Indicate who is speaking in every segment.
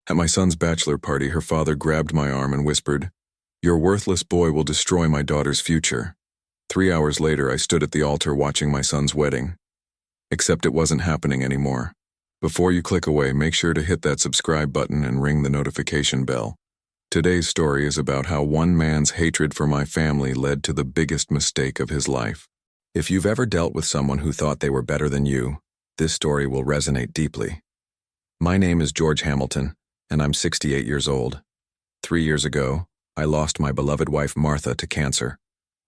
Speaker 1: At my son's bachelor party, her father grabbed my arm and whispered, "Your worthless boy will destroy my daughter's future." 3 hours later, I stood at the altar watching my son's wedding. Except it wasn't happening anymore. Before you click away, make sure to hit that subscribe button and ring the notification bell. Today's story is about how one man's hatred for my family led to the biggest mistake of his life. If you've ever dealt with someone who thought they were better than you, this story will resonate deeply. My name is George Hamilton, and I'm 68 years old. 3 years ago, I lost my beloved wife Martha to cancer,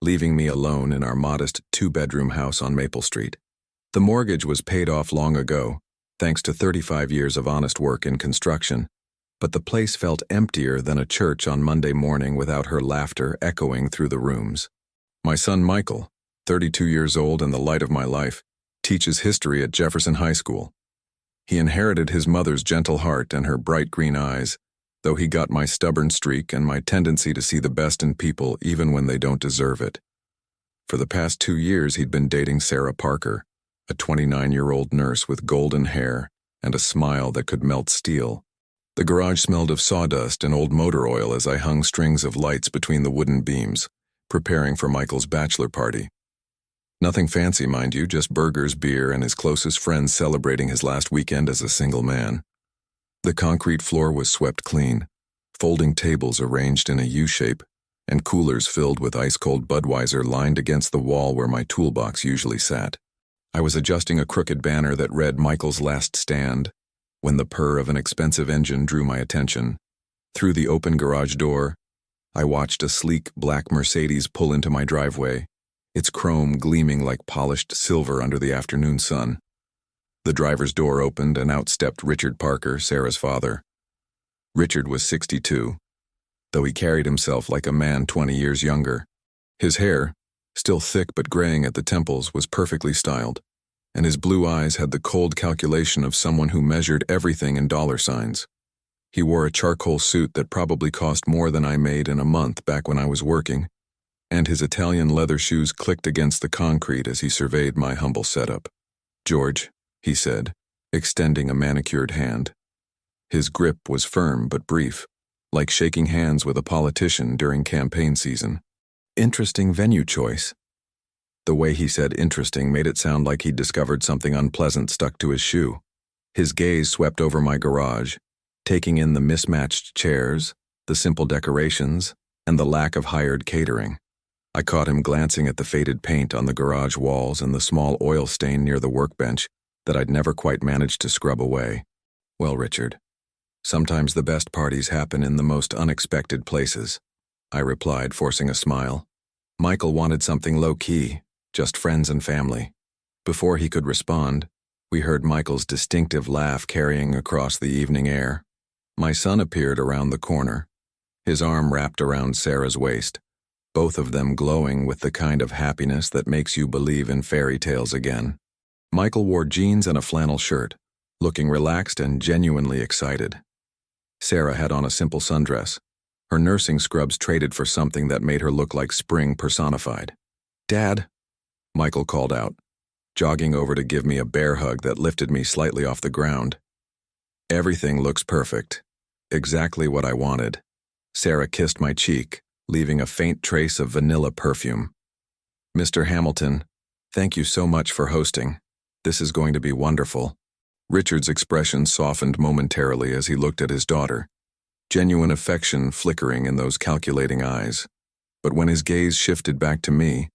Speaker 1: leaving me alone in our modest 2-bedroom house on Maple Street. The mortgage was paid off long ago, thanks to 35 years of honest work in construction, but the place felt emptier than a church on Monday morning without her laughter echoing through the rooms. My son Michael, 32 years old and the light of my life, teaches history at Jefferson High School. He inherited his mother's gentle heart and her bright green eyes, though he got my stubborn streak and my tendency to see the best in people even when they don't deserve it. For the past 2 years, he'd been dating Sarah Parker, a 29-year-old nurse with golden hair and a smile that could melt steel. The garage smelled of sawdust and old motor oil as I hung strings of lights between the wooden beams, preparing for Michael's bachelor party. Nothing fancy, mind you, just burgers, beer, and his closest friends celebrating his last weekend as a single man. The concrete floor was swept clean, folding tables arranged in a U-shape, and coolers filled with ice-cold Budweiser lined against the wall where my toolbox usually sat. I was adjusting a crooked banner that read Michael's Last Stand when the purr of an expensive engine drew my attention. Through the open garage door, I watched a sleek black Mercedes pull into my driveway, its chrome gleaming like polished silver under the afternoon sun. The driver's door opened and out stepped Richard Parker, Sarah's father. Richard was 62, though he carried himself like a man 20 years younger. His hair, still thick but graying at the temples, was perfectly styled, and his blue eyes had the cold calculation of someone who measured everything in dollar signs. He wore a charcoal suit that probably cost more than I made in a month back when I was working, and his Italian leather shoes clicked against the concrete as he surveyed my humble setup. "George," he said, extending a manicured hand. His grip was firm but brief, like shaking hands with a politician during campaign season. "Interesting venue choice." The way he said interesting made it sound like he'd discovered something unpleasant stuck to his shoe. His gaze swept over my garage, taking in the mismatched chairs, the simple decorations, and the lack of hired catering. I caught him glancing at the faded paint on the garage walls and the small oil stain near the workbench that I'd never quite managed to scrub away. "Well, Richard, sometimes the best parties happen in the most unexpected places," I replied, forcing a smile. Michael wanted something low-key, just friends and family. Before he could respond, we heard Michael's distinctive laugh carrying across the evening air. My son appeared around the corner, his arm wrapped around Sarah's waist, both of them glowing with the kind of happiness that makes you believe in fairy tales again. Michael wore jeans and a flannel shirt, looking relaxed and genuinely excited. Sarah had on a simple sundress, her nursing scrubs traded for something that made her look like spring personified. "Dad," Michael called out, jogging over to give me a bear hug that lifted me slightly off the ground. "Everything looks perfect. Exactly what I wanted." Sarah kissed my cheek, leaving a faint trace of vanilla perfume. "Mr. Hamilton, thank you so much for hosting. This is going to be wonderful." Richard's expression softened momentarily as he looked at his daughter, genuine affection flickering in those calculating eyes. But when his gaze shifted back to me,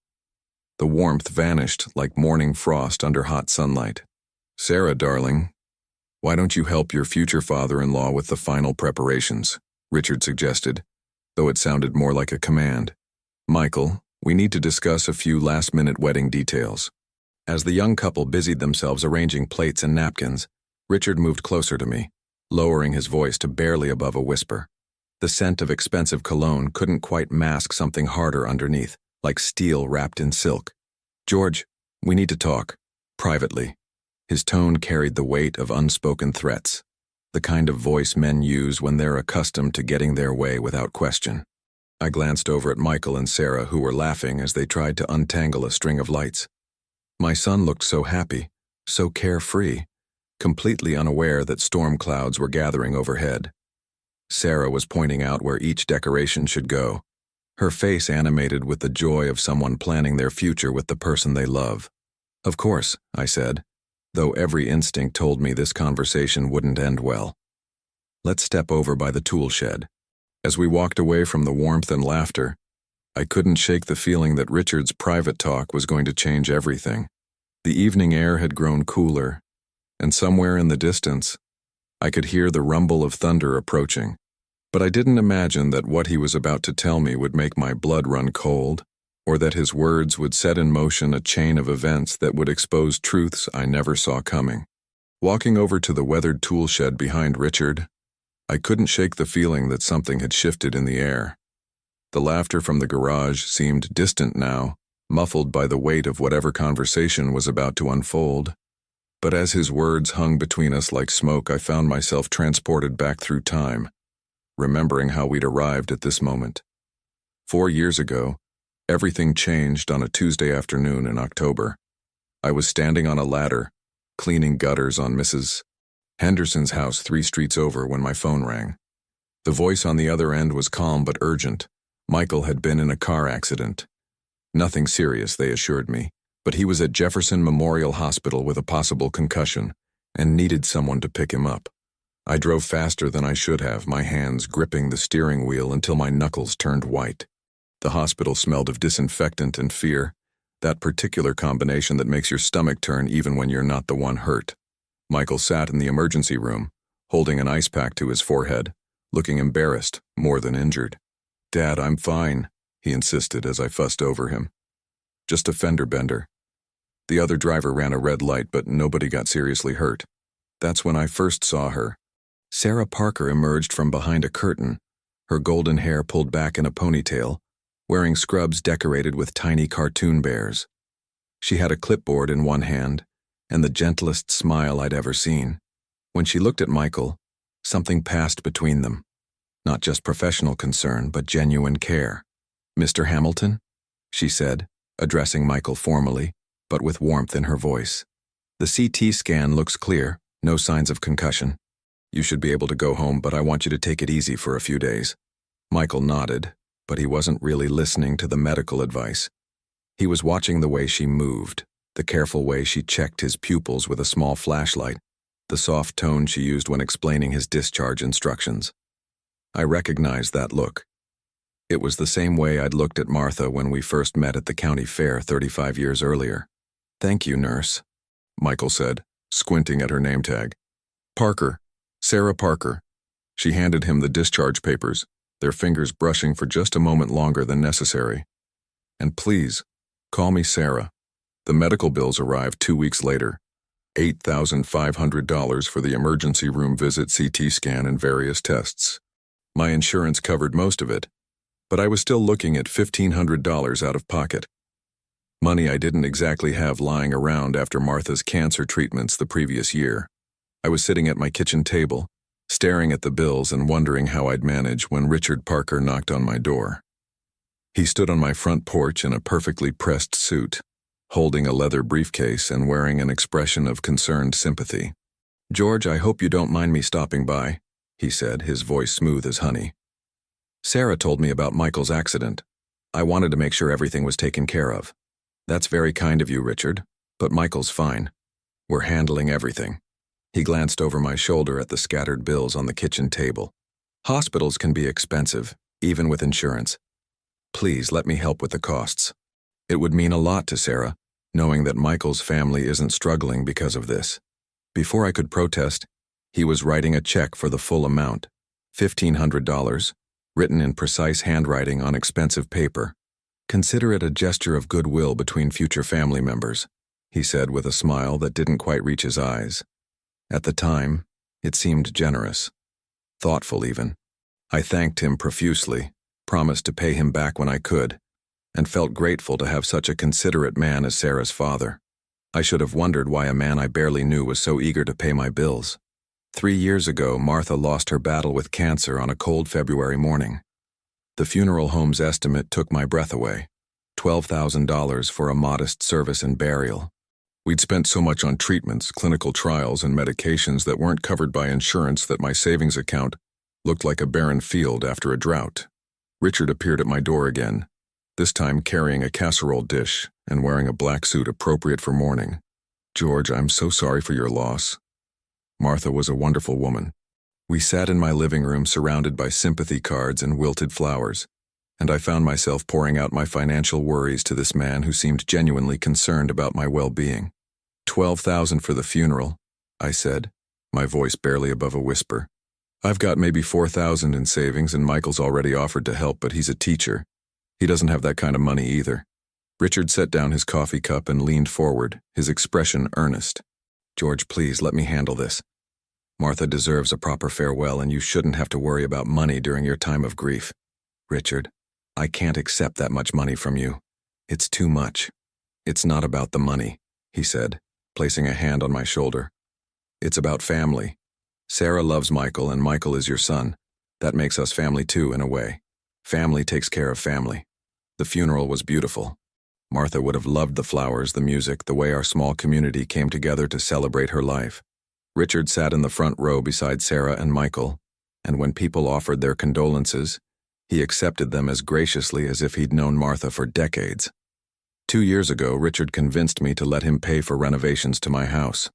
Speaker 1: the warmth vanished like morning frost under hot sunlight. "Sarah, darling, why don't you help your future father-in-law with the final preparations?" Richard suggested, though it sounded more like a command. "Michael, we need to discuss a few last-minute wedding details." As the young couple busied themselves arranging plates and napkins, Richard moved closer to me, lowering his voice to barely above a whisper. The scent of expensive cologne couldn't quite mask something harder underneath, like steel wrapped in silk. "George, we need to talk. Privately." His tone carried the weight of unspoken threats, the kind of voice men use when they're accustomed to getting their way without question. I glanced over at Michael and Sarah, who were laughing as they tried to untangle a string of lights. My son looked so happy, so carefree, completely unaware that storm clouds were gathering overhead. Sarah was pointing out where each decoration should go, her face animated with the joy of someone planning their future with the person they love. Of course, I said, though every instinct told me this conversation wouldn't end well. Let's step over by the tool shed. As we walked away from the warmth and laughter, I couldn't shake the feeling that Richard's private talk was going to change everything. The evening air had grown cooler, and somewhere in the distance, I could hear the rumble of thunder approaching. But I didn't imagine that what he was about to tell me would make my blood run cold, or that his words would set in motion a chain of events that would expose truths I never saw coming. Walking over to the weathered tool shed behind Richard, I couldn't shake the feeling that something had shifted in the air. The laughter from the garage seemed distant now, muffled by the weight of whatever conversation was about to unfold. But as his words hung between us like smoke, I found myself transported back through time, remembering how we'd arrived at this moment. 4 years ago, everything changed on a Tuesday afternoon in October. I was standing on a ladder, cleaning gutters on Mrs. Henderson's house 3 streets over when my phone rang. The voice on the other end was calm but urgent. Michael had been in a car accident. Nothing serious, they assured me, but he was at Jefferson Memorial Hospital with a possible concussion and needed someone to pick him up. I drove faster than I should have, my hands gripping the steering wheel until my knuckles turned white. The hospital smelled of disinfectant and fear, that particular combination that makes your stomach turn even when you're not the one hurt. Michael sat in the emergency room, holding an ice pack to his forehead, looking embarrassed, more than injured. "Dad, I'm fine," he insisted as I fussed over him. "Just a fender bender." The other driver ran a red light, but nobody got seriously hurt. That's when I first saw her. Sarah Parker emerged from behind a curtain, her golden hair pulled back in a ponytail, wearing scrubs decorated with tiny cartoon bears. She had a clipboard in one hand and the gentlest smile I'd ever seen. When she looked at Michael, something passed between them. Not just professional concern, but genuine care. "Mr. Hamilton?" she said, addressing Michael formally, but with warmth in her voice. "The CT scan looks clear, no signs of concussion. You should be able to go home, but I want you to take it easy for a few days." Michael nodded, but he wasn't really listening to the medical advice. He was watching the way she moved, the careful way she checked his pupils with a small flashlight, the soft tone she used when explaining his discharge instructions. I recognized that look. It was the same way I'd looked at Martha when we first met at the county fair 35 years earlier. "Thank you, nurse," Michael said, squinting at her name tag. "Parker. Sarah Parker." She handed him the discharge papers, their fingers brushing for just a moment longer than necessary. "And please, call me Sarah." The medical bills arrived 2 weeks later. $8,500 for the emergency room visit, CT scan, and various tests. My insurance covered most of it, but I was still looking at $1,500 out of pocket. Money I didn't exactly have lying around after Martha's cancer treatments the previous year. I was sitting at my kitchen table, staring at the bills and wondering how I'd manage when Richard Parker knocked on my door. He stood on my front porch in a perfectly pressed suit, holding a leather briefcase and wearing an expression of concerned sympathy. "George, I hope you don't mind me stopping by," he said, his voice smooth as honey. "Sarah told me about Michael's accident. I wanted to make sure everything was taken care of." "That's very kind of you, Richard, but Michael's fine. We're handling everything." He glanced over my shoulder at the scattered bills on the kitchen table. "Hospitals can be expensive, even with insurance. Please let me help with the costs." It would mean a lot to Sarah, knowing that Michael's family isn't struggling because of this. Before I could protest, he was writing a check for the full amount, $1,500, written in precise handwriting on expensive paper. "Consider it a gesture of goodwill between future family members," he said with a smile that didn't quite reach his eyes. At the time, it seemed generous, thoughtful even. I thanked him profusely, promised to pay him back when I could, and felt grateful to have such a considerate man as Sarah's father. I should have wondered why a man I barely knew was so eager to pay my bills. 3 years ago, Martha lost her battle with cancer on a cold February morning. The funeral home's estimate took my breath away, $12,000 for a modest service and burial. We'd spent so much on treatments, clinical trials, and medications that weren't covered by insurance that my savings account looked like a barren field after a drought. Richard appeared at my door again, this time carrying a casserole dish and wearing a black suit appropriate for mourning. "George, I'm so sorry for your loss. Martha was a wonderful woman." We sat in my living room surrounded by sympathy cards and wilted flowers, and I found myself pouring out my financial worries to this man who seemed genuinely concerned about my well-being. "$12,000 for the funeral," I said, my voice barely above a whisper. "I've got maybe $4,000 in savings, and Michael's already offered to help, but he's a teacher. He doesn't have that kind of money either." Richard set down his coffee cup and leaned forward, his expression earnest. "George, please let me handle this. Martha deserves a proper farewell, and you shouldn't have to worry about money during your time of grief. Richard, I can't accept that much money from you. It's too much." "It's not about the money," he said, placing a hand on my shoulder. "It's about family. Sarah loves Michael, and Michael is your son. That makes us family too, in a way. Family takes care of family." The funeral was beautiful. Martha would have loved the flowers, the music, the way our small community came together to celebrate her life. Richard sat in the front row beside Sarah and Michael, and when people offered their condolences, he accepted them as graciously as if he'd known Martha for decades. 2 years ago, Richard convinced me to let him pay for renovations to my house.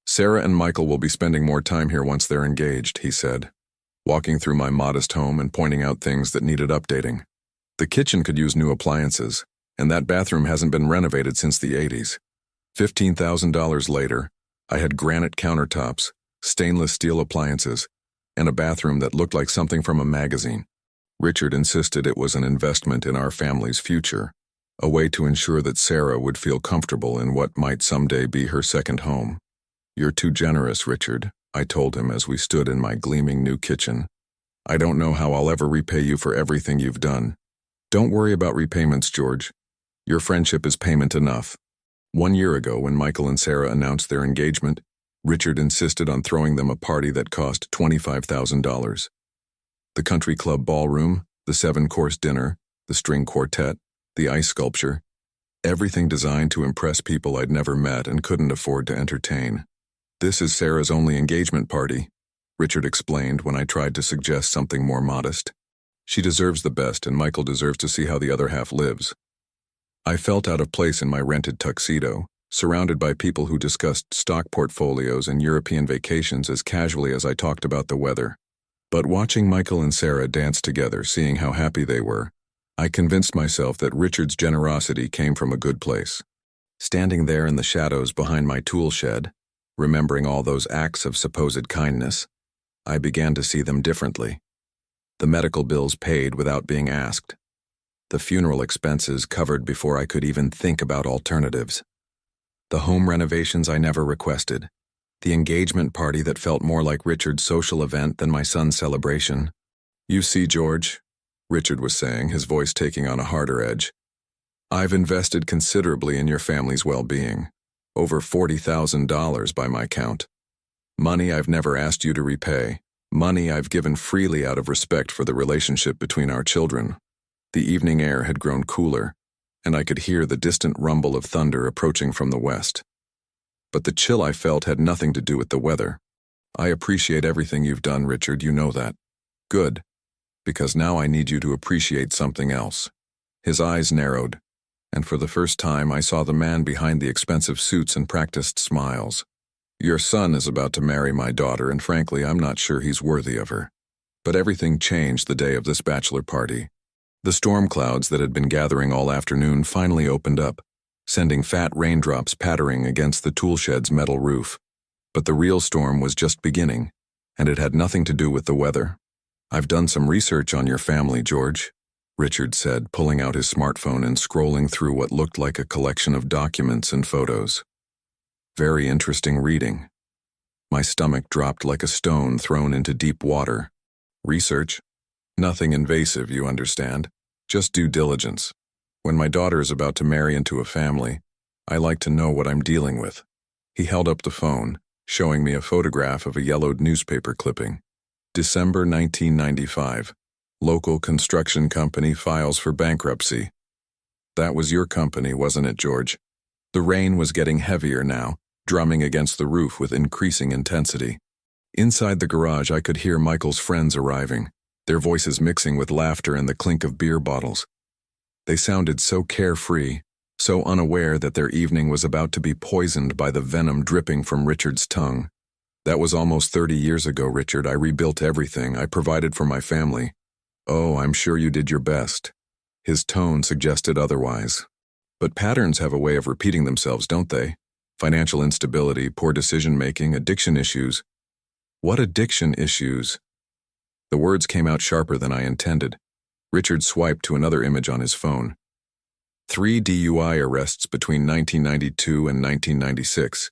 Speaker 1: "Sarah and Michael will be spending more time here once they're engaged," he said, walking through my modest home and pointing out things that needed updating. "The kitchen could use new appliances, and that bathroom hasn't been renovated since the 80s. $15,000 later, I had granite countertops, stainless steel appliances, and a bathroom that looked like something from a magazine." Richard insisted it was an investment in our family's future, a way to ensure that Sarah would feel comfortable in what might someday be her second home. "You're too generous, Richard," I told him as we stood in my gleaming new kitchen. "I don't know how I'll ever repay you for everything you've done." "Don't worry about repayments, George. Your friendship is payment enough." 1 year ago, when Michael and Sarah announced their engagement, Richard insisted on throwing them a party that cost $25,000. The country club ballroom, the 7-course dinner, the string quartet, the ice sculpture, everything designed to impress people I'd never met and couldn't afford to entertain. "This is Sarah's only engagement party," Richard explained when I tried to suggest something more modest. "She deserves the best, and Michael deserves to see how the other half lives." I felt out of place in my rented tuxedo, surrounded by people who discussed stock portfolios and European vacations as casually as I talked about the weather. But watching Michael and Sarah dance together, seeing how happy they were, I convinced myself that Richard's generosity came from a good place. Standing there in the shadows behind my tool shed, remembering all those acts of supposed kindness, I began to see them differently. The medical bills paid without being asked. The funeral expenses covered before I could even think about alternatives. The home renovations I never requested. The engagement party that felt more like Richard's social event than my son's celebration. "You see, George," Richard was saying, his voice taking on a harder edge, "I've invested considerably in your family's well-being. Over $40,000 by my count. Money I've never asked you to repay. Money I've given freely out of respect for the relationship between our children." The evening air had grown cooler, and I could hear the distant rumble of thunder approaching from the west. But the chill I felt had nothing to do with the weather. "I appreciate everything you've done, Richard, you know that." "Good, because now I need you to appreciate something else." His eyes narrowed, and for the first time I saw the man behind the expensive suits and practiced smiles. "Your son is about to marry my daughter, and frankly, I'm not sure he's worthy of her." But everything changed the day of this bachelor party. The storm clouds that had been gathering all afternoon finally opened up, sending fat raindrops pattering against the toolshed's metal roof. But the real storm was just beginning, and it had nothing to do with the weather. "I've done some research on your family, George," Richard said, pulling out his smartphone and scrolling through what looked like a collection of documents and photos. Very interesting reading. My stomach dropped like a stone thrown into deep water. "Research? Nothing invasive, you understand. Just due diligence. When my daughter is about to marry into a family, I like to know what I'm dealing with." He held up the phone, showing me a photograph of a yellowed newspaper clipping. December 1995. Local construction company files for bankruptcy. That was your company, wasn't it, George? The rain was getting heavier now, drumming against the roof with increasing intensity. Inside the garage, I could hear Michael's friends arriving, their voices mixing with laughter and the clink of beer bottles. They sounded so carefree, so unaware that their evening was about to be poisoned by the venom dripping from Richard's tongue. That was almost 30 years ago, Richard. I rebuilt everything. I provided for my family. Oh, I'm sure you did your best. His tone suggested otherwise. But patterns have a way of repeating themselves, don't they? Financial instability, poor decision-making, addiction issues. What addiction issues? The words came out sharper than I intended. Richard swiped to another image on his phone. 3 DUI arrests between 1992 and 1996.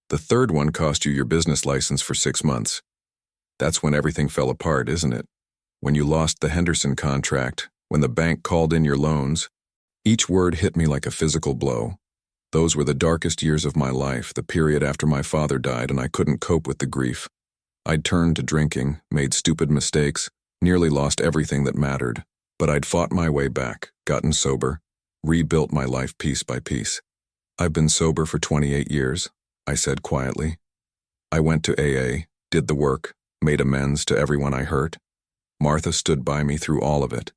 Speaker 1: The third one cost you your business license for 6 months. That's when everything fell apart, isn't it? When you lost the Henderson contract, when the bank called in your loans. Each word hit me like a physical blow. Those were the darkest years of my life, the period after my father died, and I couldn't cope with the grief. I'd turned to drinking, made stupid mistakes, nearly lost everything that mattered. But I'd fought my way back, gotten sober, rebuilt my life piece by piece. I've been sober for 28 years, I said quietly. I went to AA, did the work, made amends to everyone I hurt. Martha stood by me through all of it.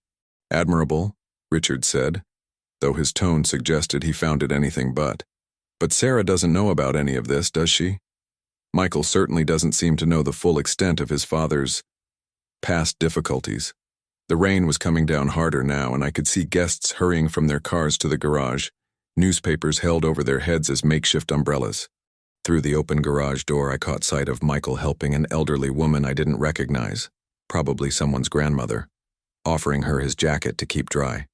Speaker 1: Admirable, Richard said, though his tone suggested he found it anything but. But Sarah doesn't know about any of this, does she? Michael certainly doesn't seem to know the full extent of his father's past difficulties. The rain was coming down harder now, and I could see guests hurrying from their cars to the garage, newspapers held over their heads as makeshift umbrellas. Through the open garage door, I caught sight of Michael helping an elderly woman I didn't recognize, probably someone's grandmother, offering her his jacket to keep dry.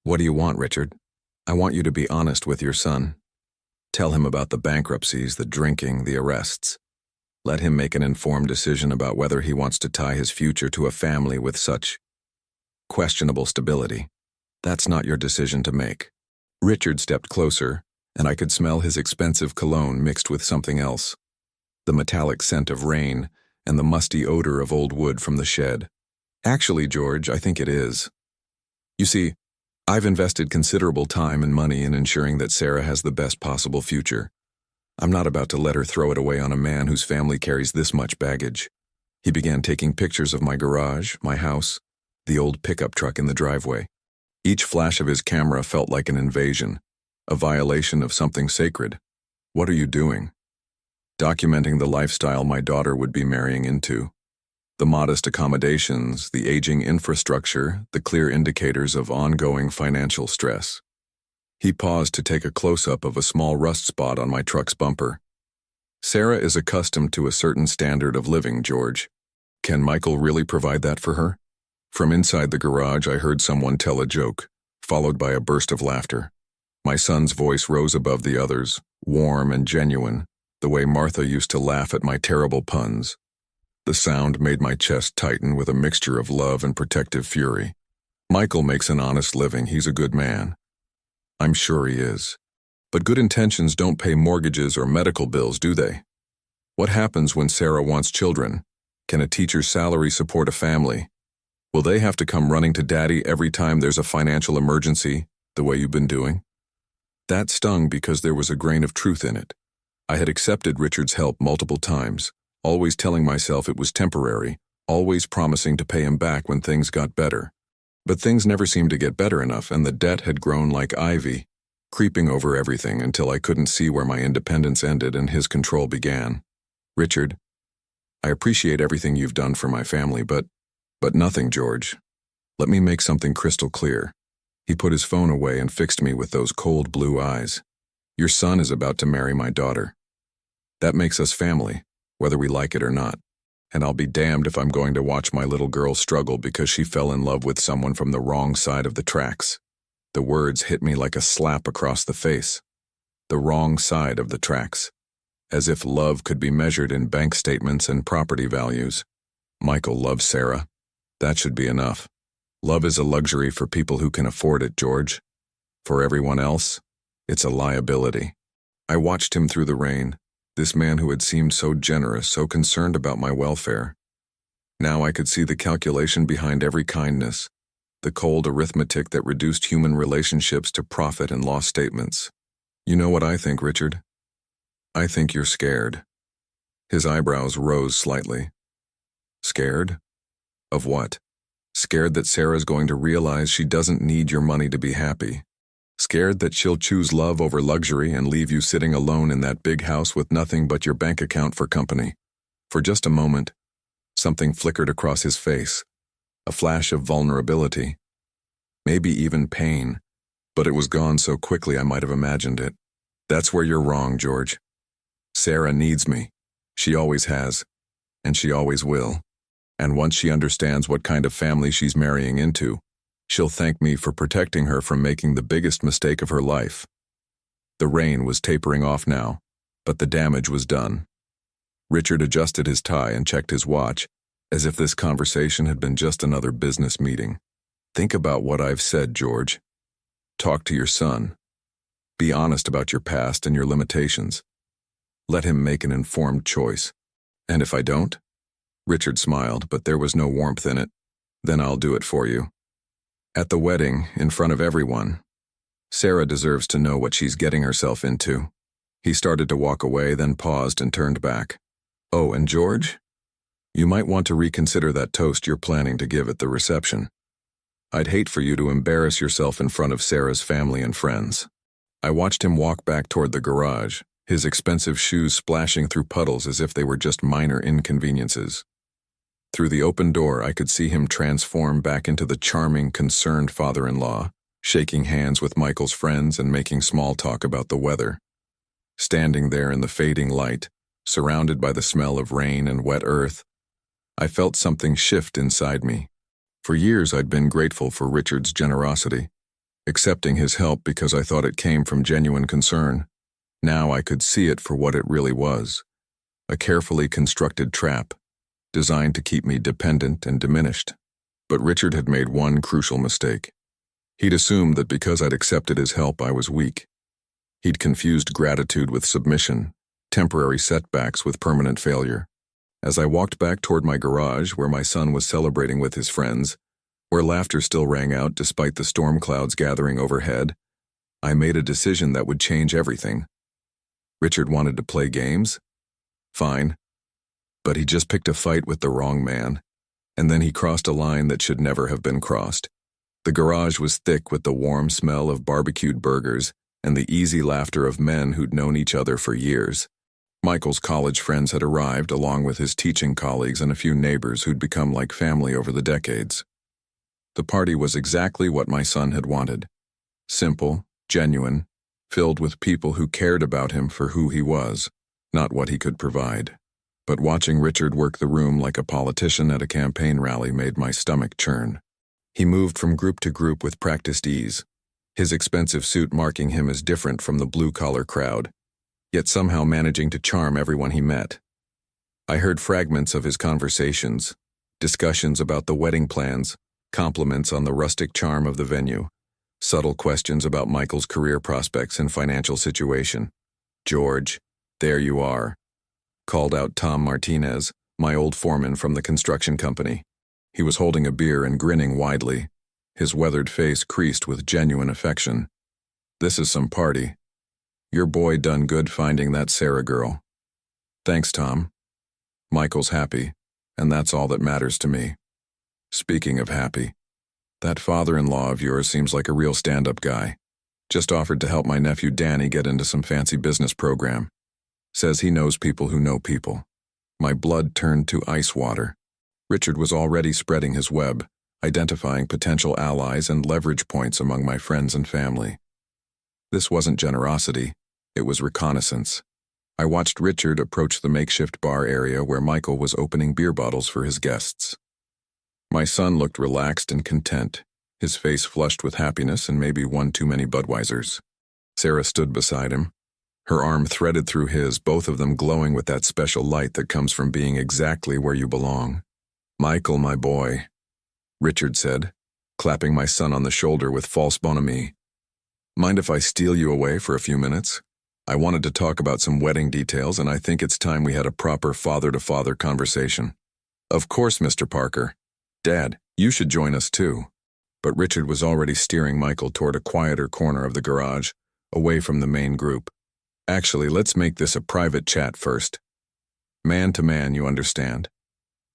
Speaker 1: What do you want, Richard? I want you to be honest with your son. Tell him about the bankruptcies, the drinking, the arrests. Let him make an informed decision about whether he wants to tie his future to a family with such questionable stability. That's not your decision to make. Richard stepped closer, and I could smell his expensive cologne mixed with something else. The metallic scent of rain and the musty odor of old wood from the shed. Actually, George, I think it is. You see, I've invested considerable time and money in ensuring that Sarah has the best possible future. I'm not about to let her throw it away on a man whose family carries this much baggage. He began taking pictures of my garage, my house, the old pickup truck in the driveway. Each flash of his camera felt like an invasion, a violation of something sacred. What are you doing? Documenting the lifestyle my daughter would be marrying into. The modest accommodations, the aging infrastructure, the clear indicators of ongoing financial stress. He paused to take a close-up of a small rust spot on my truck's bumper. Sarah is accustomed to a certain standard of living, George. Can Michael really provide that for her? From inside the garage, I heard someone tell a joke, followed by a burst of laughter. My son's voice rose above the others, warm and genuine, the way Martha used to laugh at my terrible puns. The sound made my chest tighten with a mixture of love and protective fury. Michael makes an honest living. He's a good man. I'm sure he is. But good intentions don't pay mortgages or medical bills, do they? What happens when Sarah wants children? Can a teacher's salary support a family? Will they have to come running to Daddy every time there's a financial emergency, the way you've been doing? That stung because there was a grain of truth in it. I had accepted Richard's help multiple times, always telling myself it was temporary, always promising to pay him back when things got better. But things never seemed to get better enough, and the debt had grown like ivy, creeping over everything until I couldn't see where my independence ended and his control began. Richard, I appreciate everything you've done for my family, but nothing, George. Let me make something crystal clear. He put his phone away and fixed me with those cold blue eyes. Your son is about to marry my daughter. That makes us family, whether we like it or not. And I'll be damned if I'm going to watch my little girl struggle because she fell in love with someone from the wrong side of the tracks. The words hit me like a slap across the face. The wrong side of the tracks. As if love could be measured in bank statements and property values. Michael loves Sarah. That should be enough. Love is a luxury for people who can afford it, George. For everyone else, it's a liability. I watched him through the rain, this man who had seemed so generous, so concerned about my welfare. Now I could see the calculation behind every kindness, the cold arithmetic that reduced human relationships to profit and loss statements. You know what I think, Richard? I think you're scared. His eyebrows rose slightly. Scared? Of what? Scared that Sarah's going to realize she doesn't need your money to be happy. Scared that she'll choose love over luxury and leave you sitting alone in that big house with nothing but your bank account for company. For just a moment, something flickered across his face, a flash of vulnerability, maybe even pain, but it was gone so quickly I might have imagined it. That's where you're wrong, George. Sarah needs me. She always has, and she always will. And once she understands what kind of family she's marrying into, she'll thank me for protecting her from making the biggest mistake of her life. The rain was tapering off now, but the damage was done. Richard adjusted his tie and checked his watch, as if this conversation had been just another business meeting. Think about what I've said, George. Talk to your son. Be honest about your past and your limitations. Let him make an informed choice. And if I don't? Richard smiled, but there was no warmth in it. Then I'll do it for you. At the wedding, in front of everyone. Sarah deserves to know what she's getting herself into. He started to walk away, then paused and turned back. Oh, and George? You might want to reconsider that toast you're planning to give at the reception. I'd hate for you to embarrass yourself in front of Sarah's family and friends. I watched him walk back toward the garage, his expensive shoes splashing through puddles as if they were just minor inconveniences. Through the open door, I could see him transform back into the charming, concerned father-in-law, shaking hands with Michael's friends and making small talk about the weather. Standing there in the fading light, surrounded by the smell of rain and wet earth, I felt something shift inside me. For years I'd been grateful for Richard's generosity, accepting his help because I thought it came from genuine concern. Now I could see it for what it really was, a carefully constructed trap, designed to keep me dependent and diminished. But Richard had made one crucial mistake. He'd assumed that because I'd accepted his help I was weak. He'd confused gratitude with submission, temporary setbacks with permanent failure. As I walked back toward my garage, where my son was celebrating with his friends, where laughter still rang out despite the storm clouds gathering overhead, I made a decision that would change everything. Richard wanted to play games? Fine. But he just picked a fight with the wrong man, and then he crossed a line that should never have been crossed. The garage was thick with the warm smell of barbecued burgers and the easy laughter of men who'd known each other for years. Michael's college friends had arrived, along with his teaching colleagues and a few neighbors who'd become like family over the decades. The party was exactly what my son had wanted. Simple, genuine, filled with people who cared about him for who he was, not what he could provide. But watching Richard work the room like a politician at a campaign rally made my stomach churn. He moved from group to group with practiced ease, his expensive suit marking him as different from the blue-collar crowd, yet somehow managing to charm everyone he met. I heard fragments of his conversations, discussions about the wedding plans, compliments on the rustic charm of the venue, subtle questions about Michael's career prospects and financial situation. "George, there you are," called out Tom Martinez, my old foreman from the construction company. He was holding a beer and grinning widely, his weathered face creased with genuine affection. "This is some party. Your boy done good finding that Sarah girl." "Thanks, Tom. Michael's happy, and that's all that matters to me." "Speaking of happy, that father-in-law of yours seems like a real stand-up guy. Just offered to help my nephew Danny get into some fancy business program. Says he knows people who know people." My blood turned to ice water. Richard was already spreading his web, identifying potential allies and leverage points among my friends and family. This wasn't generosity, it was reconnaissance. I watched Richard approach the makeshift bar area where Michael was opening beer bottles for his guests. My son looked relaxed and content, his face flushed with happiness and maybe one too many Budweisers. Sarah stood beside him, her arm threaded through his, both of them glowing with that special light that comes from being exactly where you belong. "Michael, my boy," Richard said, clapping my son on the shoulder with false bonhomie. "Mind if I steal you away for a few minutes? I wanted to talk about some wedding details, and I think it's time we had a proper father-to-father conversation." "Of course, Mr. Parker. Dad, you should join us too." But Richard was already steering Michael toward a quieter corner of the garage, away from the main group. "Actually, let's make this a private chat first." Man to man, you understand.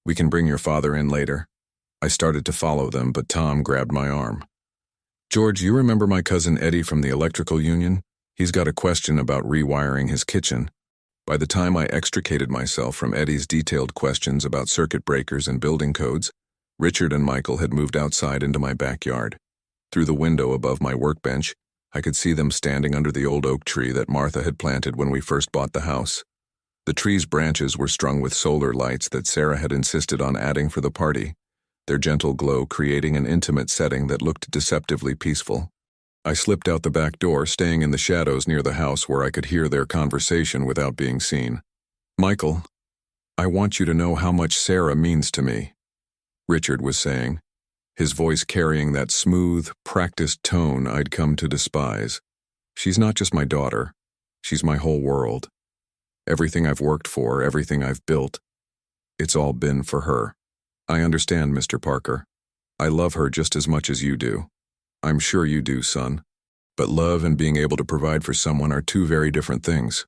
Speaker 1: We can bring your father in later. I started to follow them, but Tom grabbed my arm. George, you remember my cousin Eddie from the electrical union? He's got a question about rewiring his kitchen. By the time I extricated myself from Eddie's detailed questions about circuit breakers and building codes, Richard and Michael had moved outside into my backyard. Through the window above my workbench, I could see them standing under the old oak tree that Martha had planted when we first bought the house. The tree's branches were strung with solar lights that Sarah had insisted on adding for the party, their gentle glow creating an intimate setting that looked deceptively peaceful. I slipped out the back door, staying in the shadows near the house where I could hear their conversation without being seen. Michael, I want you to know how much Sarah means to me, Richard was saying, his voice carrying that smooth, practiced tone I'd come to despise. She's not just my daughter, she's my whole world. Everything I've worked for, everything I've built, it's all been for her. I understand, Mr. Parker. I love her just as much as you do. I'm sure you do, son. But love and being able to provide for someone are two very different things.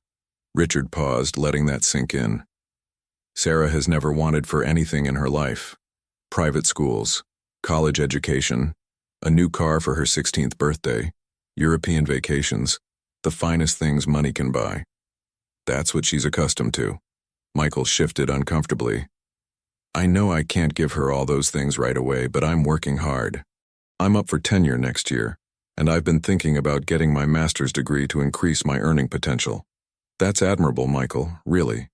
Speaker 1: Richard paused, letting that sink in. Sarah has never wanted for anything in her life. Private schools, college education, a new car for her 16th birthday, European vacations, the finest things money can buy. That's what she's accustomed to. Michael shifted uncomfortably. I know I can't give her all those things right away, but I'm working hard. I'm up for tenure next year, and I've been thinking about getting my master's degree to increase my earning potential. That's admirable, Michael, really.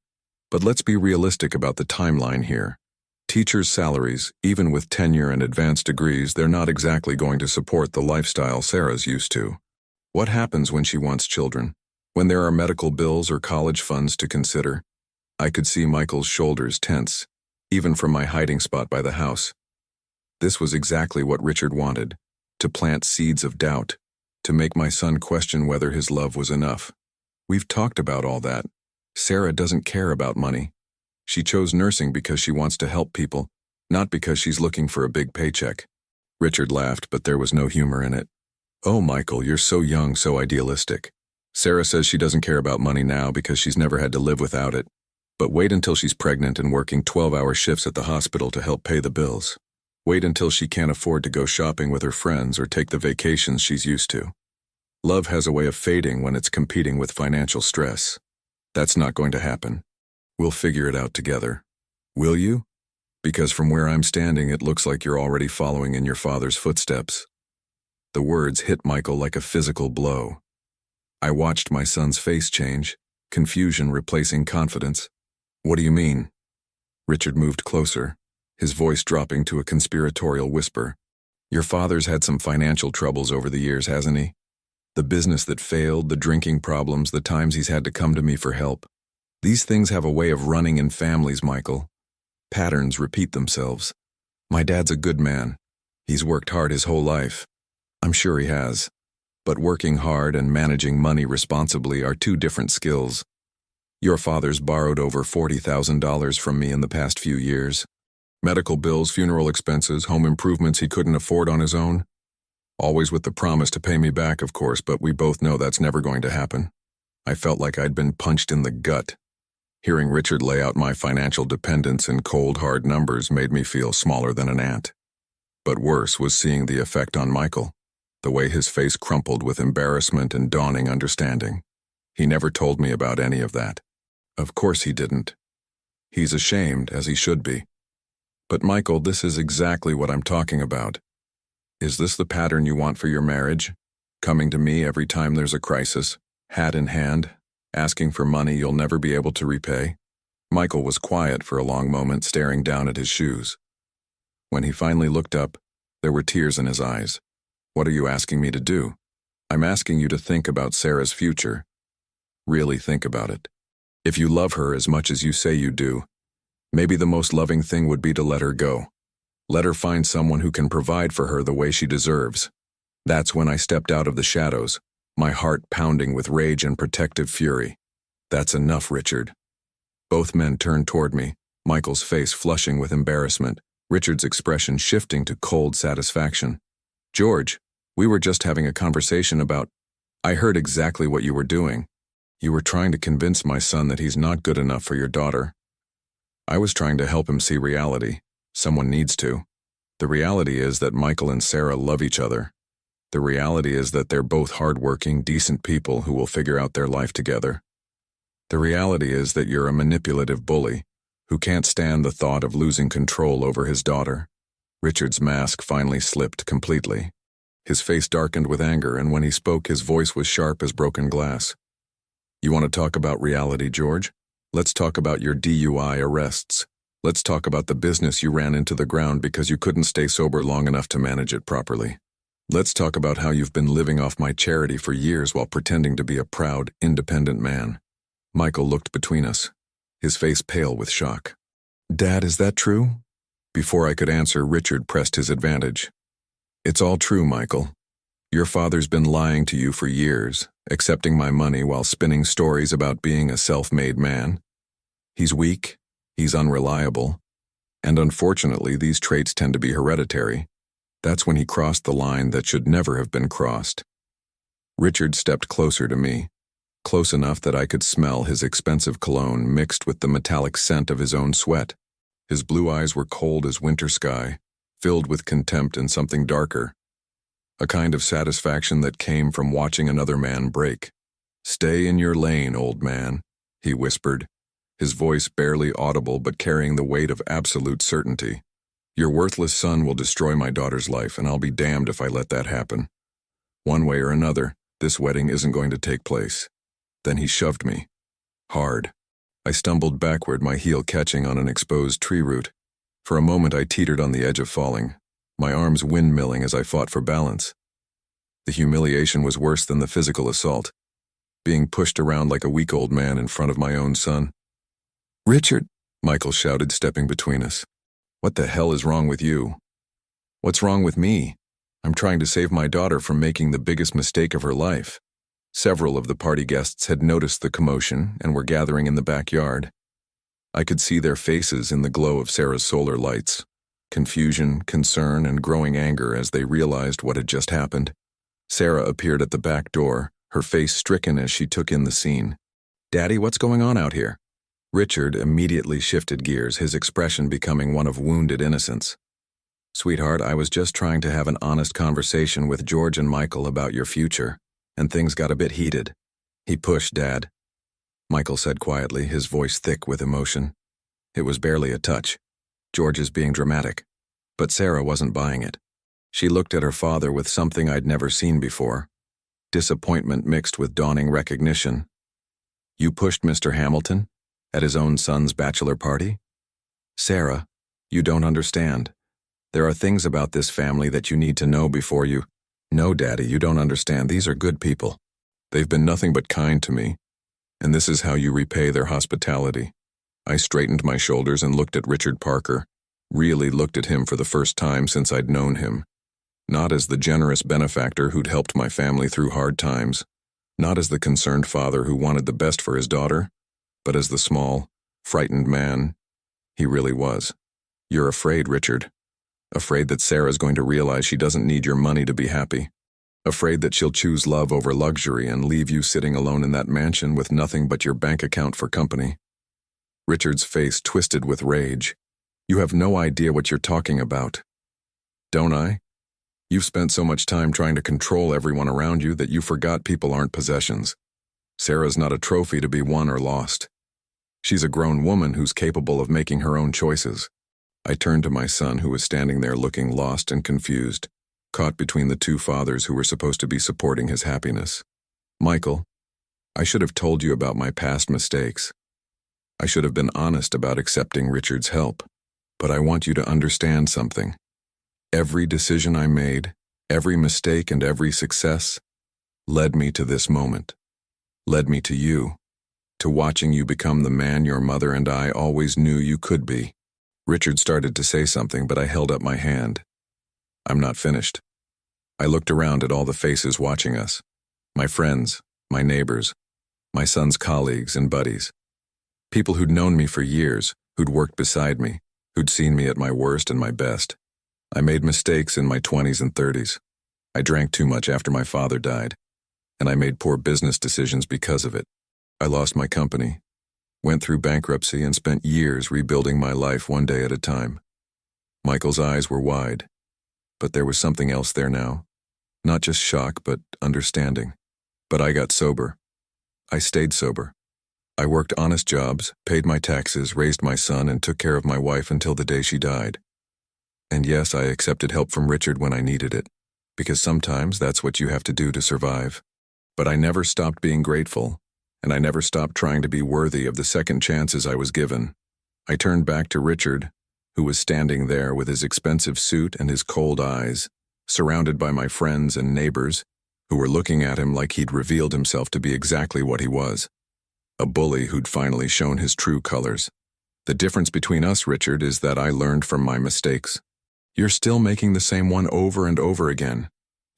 Speaker 1: But let's be realistic about the timeline here. Teachers' salaries, even with tenure and advanced degrees, they're not exactly going to support the lifestyle Sarah's used to. What happens when she wants children? When there are medical bills or college funds to consider? I could see Michael's shoulders tense, even from my hiding spot by the house. This was exactly what Richard wanted, to plant seeds of doubt, to make my son question whether his love was enough. We've talked about all that. Sarah doesn't care about money. She chose nursing because she wants to help people, not because she's looking for a big paycheck. Richard laughed, but there was no humor in it. Oh, Michael, you're so young, so idealistic. Sarah says she doesn't care about money now because she's never had to live without it. But wait until she's pregnant and working 12-hour shifts at the hospital to help pay the bills. Wait until she can't afford to go shopping with her friends or take the vacations she's used to. Love has a way of fading when it's competing with financial stress. That's not going to happen. We'll figure it out together. Will you? Because from where I'm standing, it looks like you're already following in your father's footsteps. The words hit Michael like a physical blow. I watched my son's face change, confusion replacing confidence. What do you mean? Richard moved closer, his voice dropping to a conspiratorial whisper. Your father's had some financial troubles over the years, hasn't he? The business that failed, the drinking problems, the times he's had to come to me for help. These things have a way of running in families, Michael. Patterns repeat themselves. My dad's a good man. He's worked hard his whole life. I'm sure he has. But working hard and managing money responsibly are two different skills. Your father's borrowed over $40,000 from me in the past few years. Medical bills, funeral expenses, home improvements he couldn't afford on his own. Always with the promise to pay me back, of course, but we both know that's never going to happen. I felt like I'd been punched in the gut. Hearing Richard lay out my financial dependence in cold, hard numbers made me feel smaller than an ant. But worse was seeing the effect on Michael, the way his face crumpled with embarrassment and dawning understanding. He never told me about any of that. Of course he didn't. He's ashamed, as he should be. But Michael, this is exactly what I'm talking about. Is this the pattern you want for your marriage? Coming to me every time there's a crisis, hat in hand, asking for money you'll never be able to repay? Michael was quiet for a long moment, staring down at his shoes. When he finally looked up, there were tears in his eyes. What are you asking me to do? I'm asking you to think about Sarah's future. Really think about it. If you love her as much as you say you do, maybe the most loving thing would be to let her go. Let her find someone who can provide for her the way she deserves. That's when I stepped out of the shadows, my heart pounding with rage and protective fury. That's enough, Richard. Both men turned toward me, Michael's face flushing with embarrassment, Richard's expression shifting to cold satisfaction. George, we were just having a conversation about... I heard exactly what you were doing. You were trying to convince my son that he's not good enough for your daughter. I was trying to help him see reality. Someone needs to. The reality is that Michael and Sarah love each other. The reality is that they're both hardworking, decent people who will figure out their life together. The reality is that you're a manipulative bully who can't stand the thought of losing control over his daughter. Richard's mask finally slipped completely. His face darkened with anger, and when he spoke, his voice was sharp as broken glass. You want to talk about reality, George? Let's talk about your DUI arrests. Let's talk about the business you ran into the ground because you couldn't stay sober long enough to manage it properly. Let's talk about how you've been living off my charity for years while pretending to be a proud, independent man. Michael looked between us, his face pale with shock. Dad, is that true? Before I could answer, Richard pressed his advantage. It's all true, Michael. Your father's been lying to you for years, accepting my money while spinning stories about being a self-made man. He's weak, he's unreliable, and unfortunately these traits tend to be hereditary. That's when he crossed the line that should never have been crossed. Richard stepped closer to me, close enough that I could smell his expensive cologne mixed with the metallic scent of his own sweat. His blue eyes were cold as winter sky, filled with contempt and something darker. A kind of satisfaction that came from watching another man break. Stay in your lane, old man, he whispered, his voice barely audible but carrying the weight of absolute certainty. Your worthless son will destroy my daughter's life, and I'll be damned if I let that happen. One way or another, this wedding isn't going to take place. Then he shoved me. Hard. I stumbled backward, my heel catching on an exposed tree root. For a moment I teetered on the edge of falling, my arms windmilling as I fought for balance. The humiliation was worse than the physical assault, being pushed around like a weak old man in front of my own son. Richard, Michael shouted, stepping between us. What the hell is wrong with you? What's wrong with me? I'm trying to save my daughter from making the biggest mistake of her life. Several of the party guests had noticed the commotion and were gathering in the backyard. I could see their faces in the glow of Sarah's solar lights. Confusion, concern, and growing anger as they realized what had just happened. Sarah appeared at the back door, her face stricken as she took in the scene. Daddy, what's going on out here? Richard immediately shifted gears, his expression becoming one of wounded innocence. Sweetheart, I was just trying to have an honest conversation with George and Michael about your future, and things got a bit heated. He pushed Dad. Michael said quietly, his voice thick with emotion. It was barely a touch. George is being dramatic. But Sarah wasn't buying it. She looked at her father with something I'd never seen before. Disappointment mixed with dawning recognition. You pushed Mr. Hamilton? At his own son's bachelor party? Sarah, you don't understand. There are things about this family that you need to know before you... No, Daddy, you don't understand. These are good people. They've been nothing but kind to me. And this is how you repay their hospitality. I straightened my shoulders and looked at Richard Parker, really looked at him for the first time since I'd known him. Not as the generous benefactor who'd helped my family through hard times, not as the concerned father who wanted the best for his daughter, but as the small, frightened man he really was. You're afraid, Richard. Afraid that Sarah's going to realize she doesn't need your money to be happy. Afraid that she'll choose love over luxury and leave you sitting alone in that mansion with nothing but your bank account for company. Richard's face twisted with rage. You have no idea what you're talking about. Don't I? You've spent so much time trying to control everyone around you that you forgot people aren't possessions. Sarah's not a trophy to be won or lost. She's a grown woman who's capable of making her own choices. I turned to my son, who was standing there looking lost and confused, caught between the two fathers who were supposed to be supporting his happiness. Michael, I should have told you about my past mistakes. I should have been honest about accepting Richard's help. But I want you to understand something. Every decision I made, every mistake and every success, led me to this moment. Led me to you. To watching you become the man your mother and I always knew you could be. Richard started to say something, but I held up my hand. I'm not finished. I looked around at all the faces watching us. My friends, my neighbors, my son's colleagues and buddies. People who'd known me for years, who'd worked beside me, who'd seen me at my worst and my best. I made mistakes in my 20s and 30s. I drank too much after my father died, and I made poor business decisions because of it. I lost my company. went through bankruptcy, and spent years rebuilding my life one day at a time. Michael's eyes were wide, but there was something else there now. Not just shock, but understanding. But I got sober. I stayed sober. I worked honest jobs, paid my taxes, raised my son, and took care of my wife until the day she died. And yes, I accepted help from Richard when I needed it, because sometimes that's what you have to do to survive. But I never stopped being grateful, and I never stopped trying to be worthy of the second chances I was given. I turned back to Richard, who was standing there with his expensive suit and his cold eyes, surrounded by my friends and neighbors, who were looking at him like he'd revealed himself to be exactly what he was. A bully who'd finally shown his true colors. The difference between us, Richard, is that I learned from my mistakes. You're still making the same one over and over again,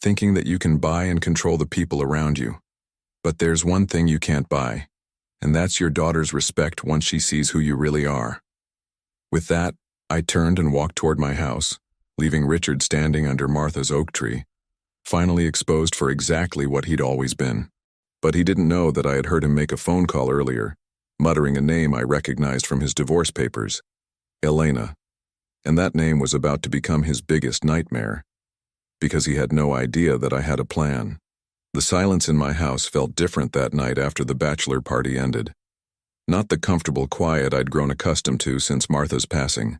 Speaker 1: thinking that you can buy and control the people around you. But there's one thing you can't buy, and that's your daughter's respect once she sees who you really are. With that, I turned and walked toward my house, leaving Richard standing under Martha's oak tree, finally exposed for exactly what he'd always been. But he didn't know that I had heard him make a phone call earlier, muttering a name I recognized from his divorce papers, Elena. And that name was about to become his biggest nightmare, because he had no idea that I had a plan. The silence in my house felt different that night after the bachelor party ended. Not the comfortable quiet I'd grown accustomed to since Martha's passing,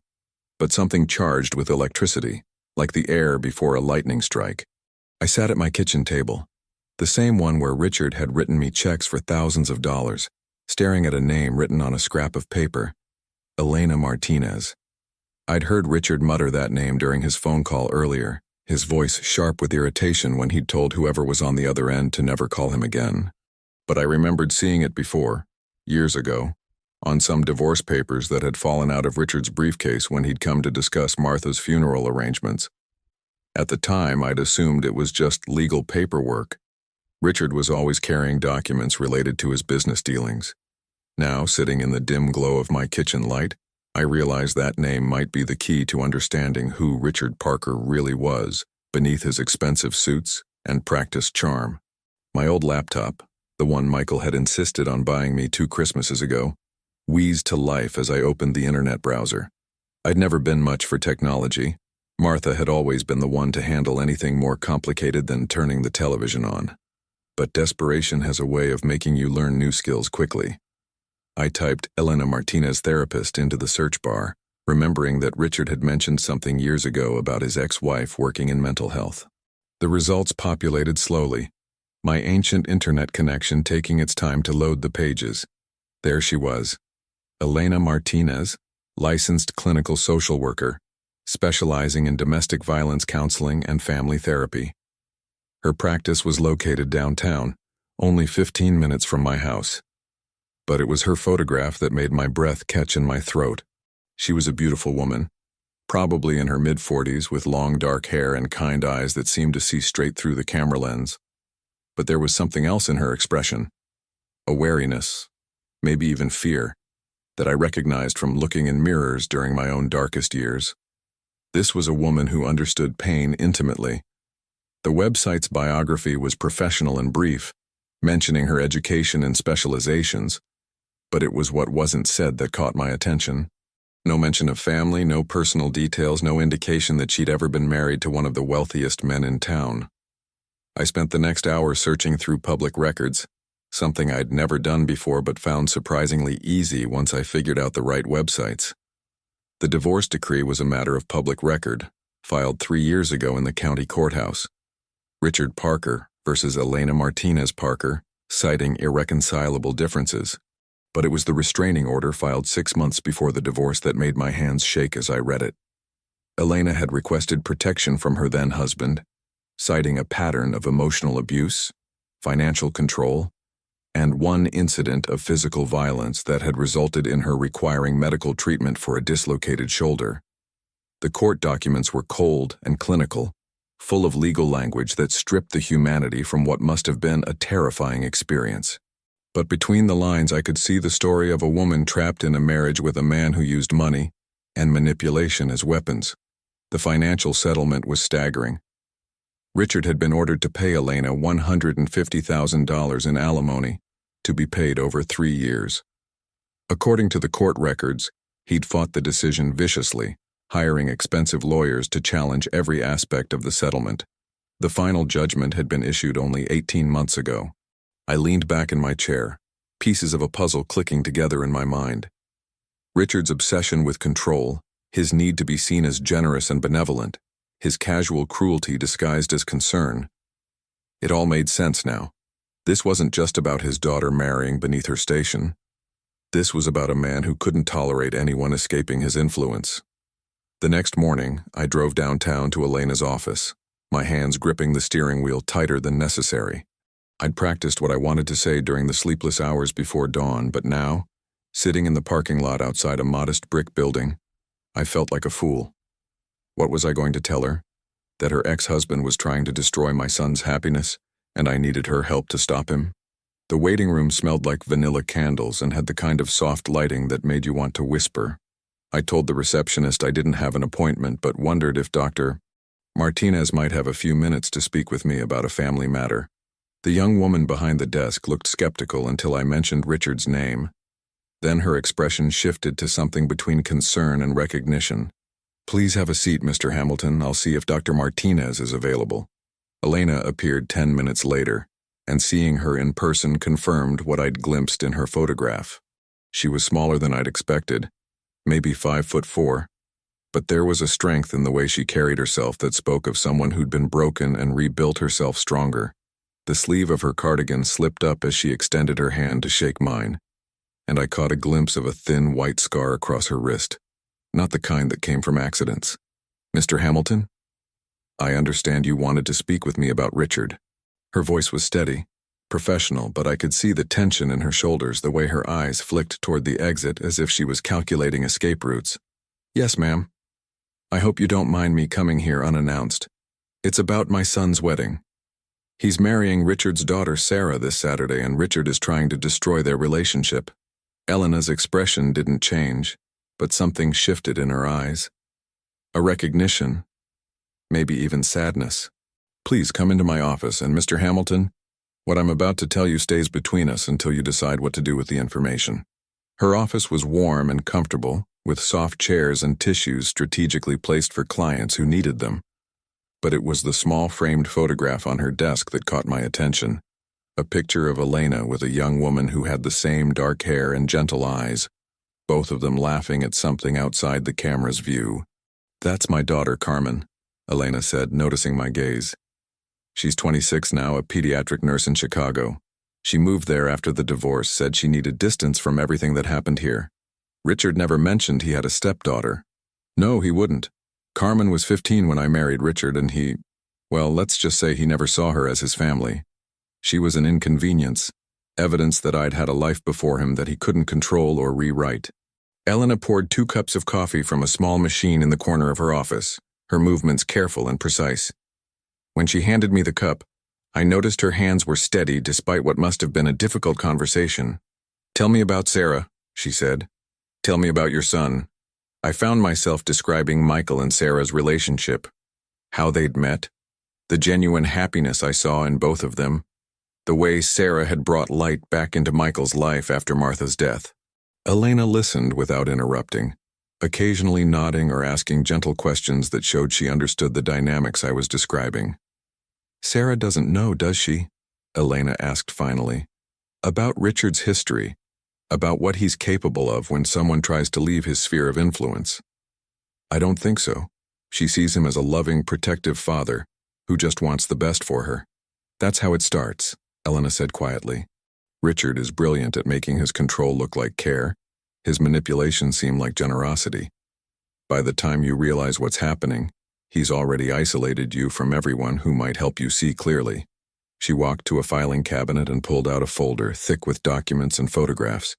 Speaker 1: but something charged with electricity, like the air before a lightning strike. I sat at my kitchen table, the same one where Richard had written me checks for thousands of dollars, staring at a name written on a scrap of paper, Elena Martinez. I'd heard Richard mutter that name during his phone call earlier, his voice sharp with irritation when he'd told whoever was on the other end to never call him again. But I remembered seeing it before, years ago, on some divorce papers that had fallen out of Richard's briefcase when he'd come to discuss Martha's funeral arrangements. At the time, I'd assumed it was just legal paperwork. Richard was always carrying documents related to his business dealings. Now, sitting in the dim glow of my kitchen light, I realized that name might be the key to understanding who Richard Parker really was beneath his expensive suits and practiced charm. My old laptop, the one Michael had insisted on buying me 2 Christmases ago, wheezed to life as I opened the internet browser. I'd never been much for technology. Martha had always been the one to handle anything more complicated than turning the television on. But desperation has a way of making you learn new skills quickly. I typed Elena Martinez therapist into the search bar, remembering that Richard had mentioned something years ago about his ex-wife working in mental health. The results populated slowly, my ancient internet connection taking its time to load the pages. There she was, Elena Martinez, licensed clinical social worker, specializing in domestic violence counseling and family therapy. Her practice was located downtown, only 15 minutes from my house. But it was her photograph that made my breath catch in my throat. She was a beautiful woman, probably in her mid-40s with long dark hair and kind eyes that seemed to see straight through the camera lens. But there was something else in her expression, a wariness, maybe even fear, that I recognized from looking in mirrors during my own darkest years. This was a woman who understood pain intimately. The website's biography was professional and brief, mentioning her education and specializations, but it was what wasn't said that caught my attention. No mention of family, no personal details, no indication that she'd ever been married to one of the wealthiest men in town. I spent the next hour searching through public records, something I'd never done before but found surprisingly easy once I figured out the right websites. The divorce decree was a matter of public record, filed 3 years ago in the county courthouse. Richard Parker versus Elena Martinez Parker, citing irreconcilable differences. But it was the restraining order filed 6 months before the divorce that made my hands shake as I read it. Elena had requested protection from her then-husband, citing a pattern of emotional abuse, financial control, and one incident of physical violence that had resulted in her requiring medical treatment for a dislocated shoulder. The court documents were cold and clinical, full of legal language that stripped the humanity from what must have been a terrifying experience. But between the lines I could see the story of a woman trapped in a marriage with a man who used money and manipulation as weapons. The financial settlement was staggering. Richard had been ordered to pay Elena $150,000 in alimony, to be paid over 3 years. According to the court records, he'd fought the decision viciously, hiring expensive lawyers to challenge every aspect of the settlement. The final judgment had been issued only 18 months ago. I leaned back in my chair, pieces of a puzzle clicking together in my mind. Richard's obsession with control, his need to be seen as generous and benevolent, his casual cruelty disguised as concern. It all made sense now. This wasn't just about his daughter marrying beneath her station. This was about a man who couldn't tolerate anyone escaping his influence. The next morning, I drove downtown to Elena's office, my hands gripping the steering wheel tighter than necessary. I'd practiced what I wanted to say during the sleepless hours before dawn, but now, sitting in the parking lot outside a modest brick building, I felt like a fool. What was I going to tell her? That her ex-husband was trying to destroy my son's happiness, and I needed her help to stop him? The waiting room smelled like vanilla candles and had the kind of soft lighting that made you want to whisper. I told the receptionist I didn't have an appointment, but wondered if Dr. Martinez might have a few minutes to speak with me about a family matter. The young woman behind the desk looked skeptical until I mentioned Richard's name. Then her expression shifted to something between concern and recognition. "Please have a seat, Mr. Hamilton. I'll see if Dr. Martinez is available." Elena appeared 10 minutes later, and seeing her in person confirmed what I'd glimpsed in her photograph. She was smaller than I'd expected, maybe 5'4", but there was a strength in the way she carried herself that spoke of someone who'd been broken and rebuilt herself stronger. The sleeve of her cardigan slipped up as she extended her hand to shake mine, and I caught a glimpse of a thin white scar across her wrist, not the kind that came from accidents. "Mr. Hamilton? I understand you wanted to speak with me about Richard." Her voice was steady, professional, but I could see the tension in her shoulders, the way her eyes flicked toward the exit as if she was calculating escape routes. "Yes, ma'am. I hope you don't mind me coming here unannounced. It's about my son's wedding. He's marrying Richard's daughter Sarah this Saturday, and Richard is trying to destroy their relationship." Elena's expression didn't change, but something shifted in her eyes. A recognition, maybe even sadness. "Please come into my office, and Mr. Hamilton, what I'm about to tell you stays between us until you decide what to do with the information." Her office was warm and comfortable, with soft chairs and tissues strategically placed for clients who needed them. But it was the small framed photograph on her desk that caught my attention. A picture of Elena with a young woman who had the same dark hair and gentle eyes, both of them laughing at something outside the camera's view. "That's my daughter, Carmen," Elena said, noticing my gaze. "She's 26 now, a pediatric nurse in Chicago. She moved there after the divorce, said she needed distance from everything that happened here. Richard never mentioned he had a stepdaughter. No, he wouldn't. Carmen was 15 when I married Richard, and well, let's just say he never saw her as his family. She was an inconvenience, evidence that I'd had a life before him that he couldn't control or rewrite." Elena poured 2 cups of coffee from a small machine in the corner of her office, her movements careful and precise. When she handed me the cup, I noticed her hands were steady despite what must have been a difficult conversation. "Tell me about Sarah," she said. "Tell me about your son." I found myself describing Michael and Sarah's relationship, how they'd met, the genuine happiness I saw in both of them, the way Sarah had brought light back into Michael's life after Martha's death. Elena listened without interrupting, occasionally nodding or asking gentle questions that showed she understood the dynamics I was describing. "Sarah doesn't know, does she?" Elena asked finally. "About Richard's history, about what he's capable of when someone tries to leave his sphere of influence." "I don't think so. She sees him as a loving, protective father who just wants the best for her. That's how it starts," Elena said quietly. "Richard is brilliant at making his control look like care, his manipulation seem like generosity. By the time you realize what's happening, he's already isolated you from everyone who might help you see clearly." She walked to a filing cabinet and pulled out a folder thick with documents and photographs.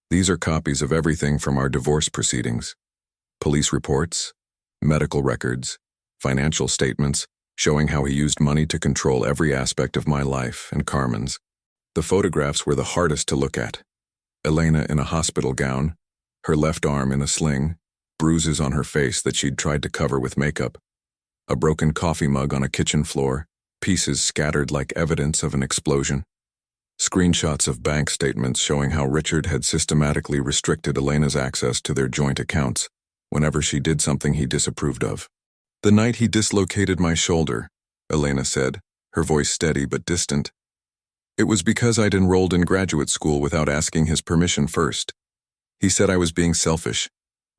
Speaker 1: "These are copies of everything from our divorce proceedings. Police reports, medical records, financial statements showing how he used money to control every aspect of my life and Carmen's. The photographs were the hardest to look at. Elena in a hospital gown, her left arm in a sling, bruises on her face that she'd tried to cover with makeup, a broken coffee mug on a kitchen floor, pieces scattered like evidence of an explosion. Screenshots of bank statements showing how Richard had systematically restricted Elena's access to their joint accounts whenever she did something he disapproved of. "The night he dislocated my shoulder," Elena said, her voice steady but distant, "it was because I'd enrolled in graduate school without asking his permission first. He said I was being selfish,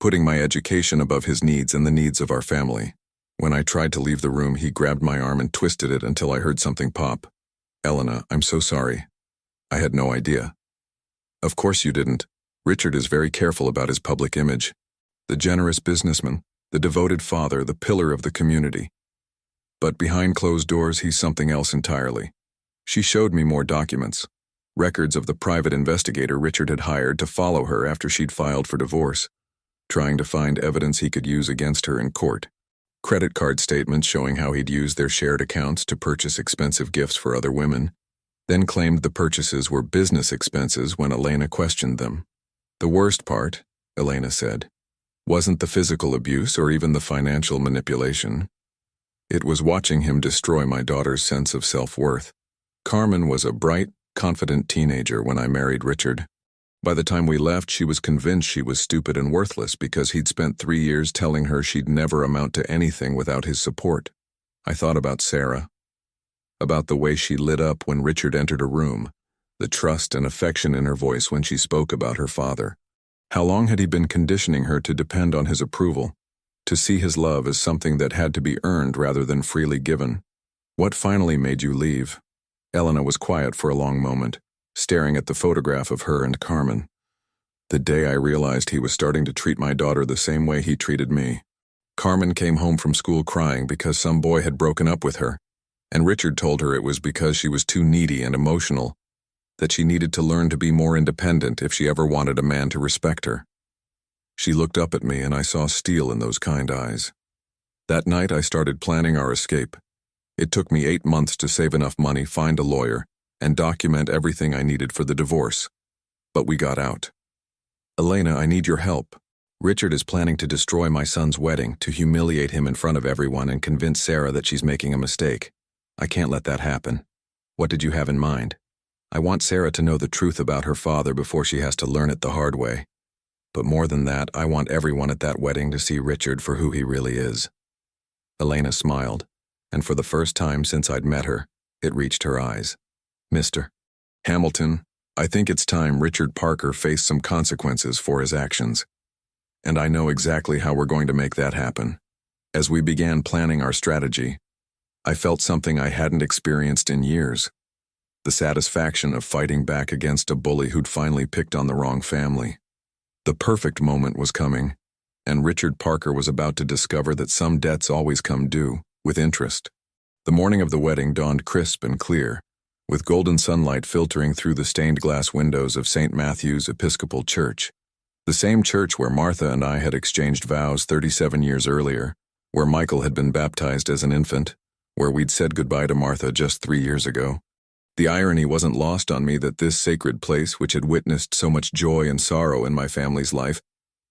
Speaker 1: putting my education above his needs and the needs of our family. When I tried to leave the room, he grabbed my arm and twisted it until I heard something pop. Elena, I'm so sorry. I had no idea." "Of course you didn't. Richard is very careful about his public image. The generous businessman, the devoted father, the pillar of the community. But behind closed doors, he's something else entirely." She showed me more documents, records of the private investigator Richard had hired to follow her after she'd filed for divorce, trying to find evidence he could use against her in court. Credit card statements showing how he'd used their shared accounts to purchase expensive gifts for other women, then claimed the purchases were business expenses when Elena questioned them. "The worst part," Elena said, "wasn't the physical abuse or even the financial manipulation. It was watching him destroy my daughter's sense of self-worth. Carmen was a bright, confident teenager when I married Richard. By the time we left, she was convinced she was stupid and worthless because he'd spent 3 years telling her she'd never amount to anything without his support. I thought about Sarah, about the way she lit up when Richard entered a room, the trust and affection in her voice when she spoke about her father. How long had he been conditioning her to depend on his approval, to see his love as something that had to be earned rather than freely given? What finally made you leave?" Elena was quiet for a long moment, staring at the photograph of her and Carmen. "The day I realized he was starting to treat my daughter the same way he treated me. Carmen came home from school crying because some boy had broken up with her, and Richard told her it was because she was too needy and emotional, that she needed to learn to be more independent if she ever wanted a man to respect her. She looked up at me and I saw steel in those kind eyes. That night I started planning our escape. It took me 8 months to save enough money, find a lawyer, and document everything I needed for the divorce. But we got out. Elena, I need your help. Richard is planning to destroy my son's wedding, to humiliate him in front of everyone and convince Sarah that she's making a mistake. I can't let that happen. What did you have in mind? I want Sarah to know the truth about her father before she has to learn it the hard way. But more than that, I want everyone at that wedding to see Richard for who he really is." Elena smiled, and for the first time since I'd met her, it reached her eyes. "Mr. Hamilton, I think it's time Richard Parker faced some consequences for his actions. And I know exactly how we're going to make that happen." As we began planning our strategy, I felt something I hadn't experienced in years. The satisfaction of fighting back against a bully who'd finally picked on the wrong family. The perfect moment was coming, and Richard Parker was about to discover that some debts always come due, with interest. The morning of the wedding dawned crisp and clear, with golden sunlight filtering through the stained glass windows of St. Matthew's Episcopal Church. The same church where Martha and I had exchanged vows 37 years earlier, where Michael had been baptized as an infant, where we'd said goodbye to Martha just 3 years ago. The irony wasn't lost on me that this sacred place, which had witnessed so much joy and sorrow in my family's life,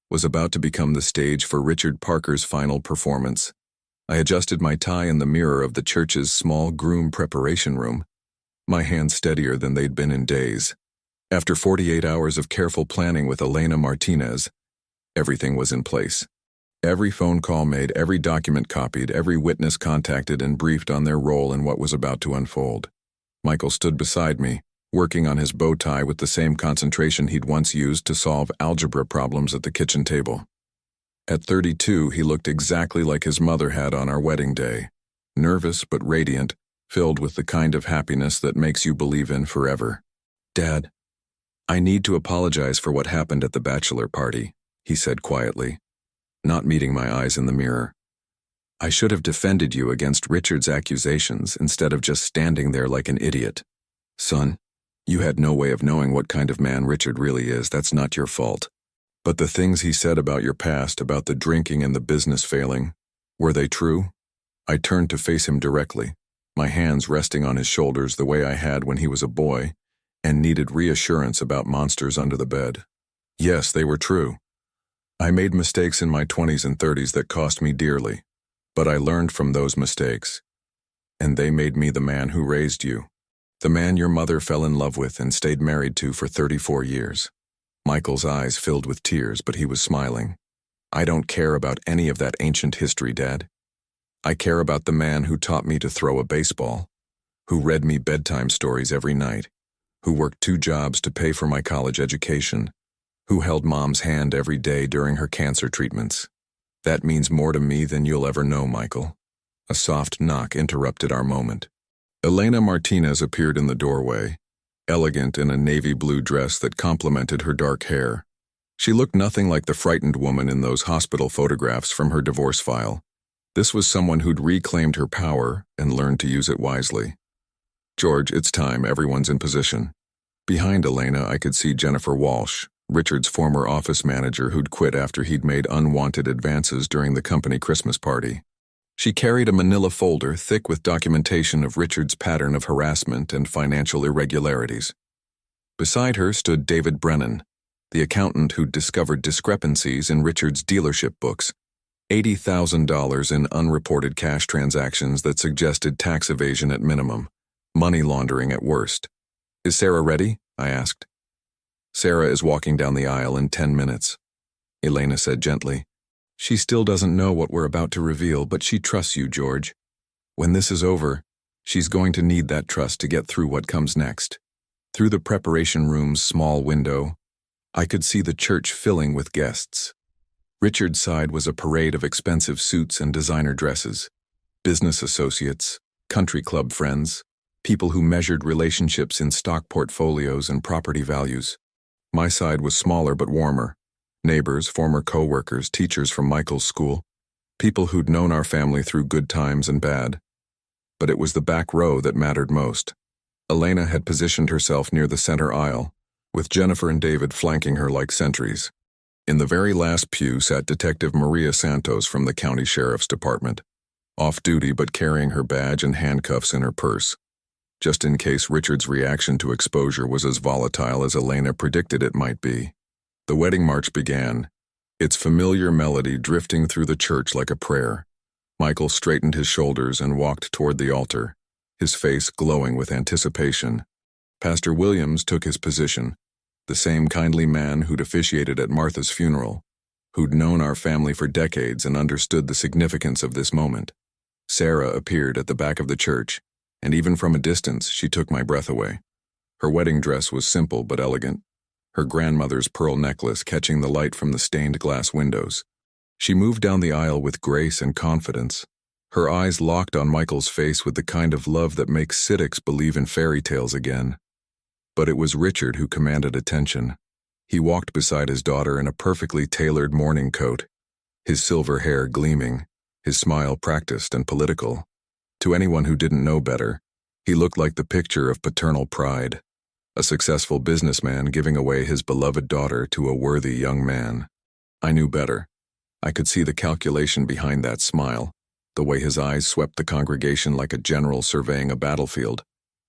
Speaker 1: was about to become the stage for Richard Parker's final performance. I adjusted my tie in the mirror of the church's small groom preparation room, my hands steadier than they'd been in days. After 48 hours of careful planning with Elena Martinez, everything was in place. Every phone call made, every document copied, every witness contacted and briefed on their role in what was about to unfold. Michael stood beside me, working on his bow tie with the same concentration he'd once used to solve algebra problems at the kitchen table. At 32, he looked exactly like his mother had on our wedding day, nervous but radiant, filled with the kind of happiness that makes you believe in forever. "Dad, I need to apologize for what happened at the bachelor party," he said quietly, not meeting my eyes in the mirror. "I should have defended you against Richard's accusations instead of just standing there like an idiot. Son, you had no way of knowing what kind of man Richard really is. That's not your fault. But the things he said about your past, about the drinking and the business failing, were they true?" I turned to face him directly, my hands resting on his shoulders the way I had when he was a boy, and needed reassurance about monsters under the bed. "Yes, they were true. I made mistakes in my 20s and 30s that cost me dearly. But I learned from those mistakes, and they made me the man who raised you. The man your mother fell in love with and stayed married to for 34 years. Michael's eyes filled with tears, but he was smiling. I don't care about any of that ancient history, Dad. I care about the man who taught me to throw a baseball, who read me bedtime stories every night, who worked 2 jobs to pay for my college education, who held Mom's hand every day during her cancer treatments. That means more to me than you'll ever know, Michael. A soft knock interrupted our moment. Elena Martinez appeared in the doorway, elegant in a navy blue dress that complemented her dark hair. She looked nothing like the frightened woman in those hospital photographs from her divorce file. This was someone who'd reclaimed her power and learned to use it wisely. George, it's time, everyone's in position. Behind Elena, I could see Jennifer Walsh, Richard's former office manager who'd quit after he'd made unwanted advances during the company Christmas party. She carried a manila folder thick with documentation of Richard's pattern of harassment and financial irregularities. Beside her stood David Brennan, the accountant who'd discovered discrepancies in Richard's dealership books, $80,000 in unreported cash transactions that suggested tax evasion at minimum, money laundering at worst. Is Sarah ready? I asked. Sarah is walking down the aisle in 10 minutes, Elena said gently. She still doesn't know what we're about to reveal, but she trusts you, George. When this is over, she's going to need that trust to get through what comes next. Through the preparation room's small window, I could see the church filling with guests. Richard's side was a parade of expensive suits and designer dresses, business associates, country club friends, people who measured relationships in stock portfolios and property values. My side was smaller but warmer. Neighbors, former co-workers, teachers from Michael's school, people who'd known our family through good times and bad. But it was the back row that mattered most. Elena had positioned herself near the center aisle, with Jennifer and David flanking her like sentries. In the very last pew sat Detective Maria Santos from the County Sheriff's Department, off-duty but carrying her badge and handcuffs in her purse, just in case Richard's reaction to exposure was as volatile as Elena predicted it might be. The wedding march began, its familiar melody drifting through the church like a prayer. Michael straightened his shoulders and walked toward the altar, his face glowing with anticipation. Pastor Williams took his position, the same kindly man who'd officiated at Martha's funeral, who'd known our family for decades and understood the significance of this moment. Sarah appeared at the back of the church, and even from a distance, she took my breath away. Her wedding dress was simple but elegant, her grandmother's pearl necklace catching the light from the stained glass windows. She moved down the aisle with grace and confidence, her eyes locked on Michael's face with the kind of love that makes cynics believe in fairy tales again. But it was Richard who commanded attention. He walked beside his daughter in a perfectly tailored morning coat, his silver hair gleaming, his smile practiced and political. To anyone who didn't know better, he looked like the picture of paternal pride. A successful businessman giving away his beloved daughter to a worthy young man. I knew better. I could see the calculation behind that smile, the way his eyes swept the congregation like a general surveying a battlefield.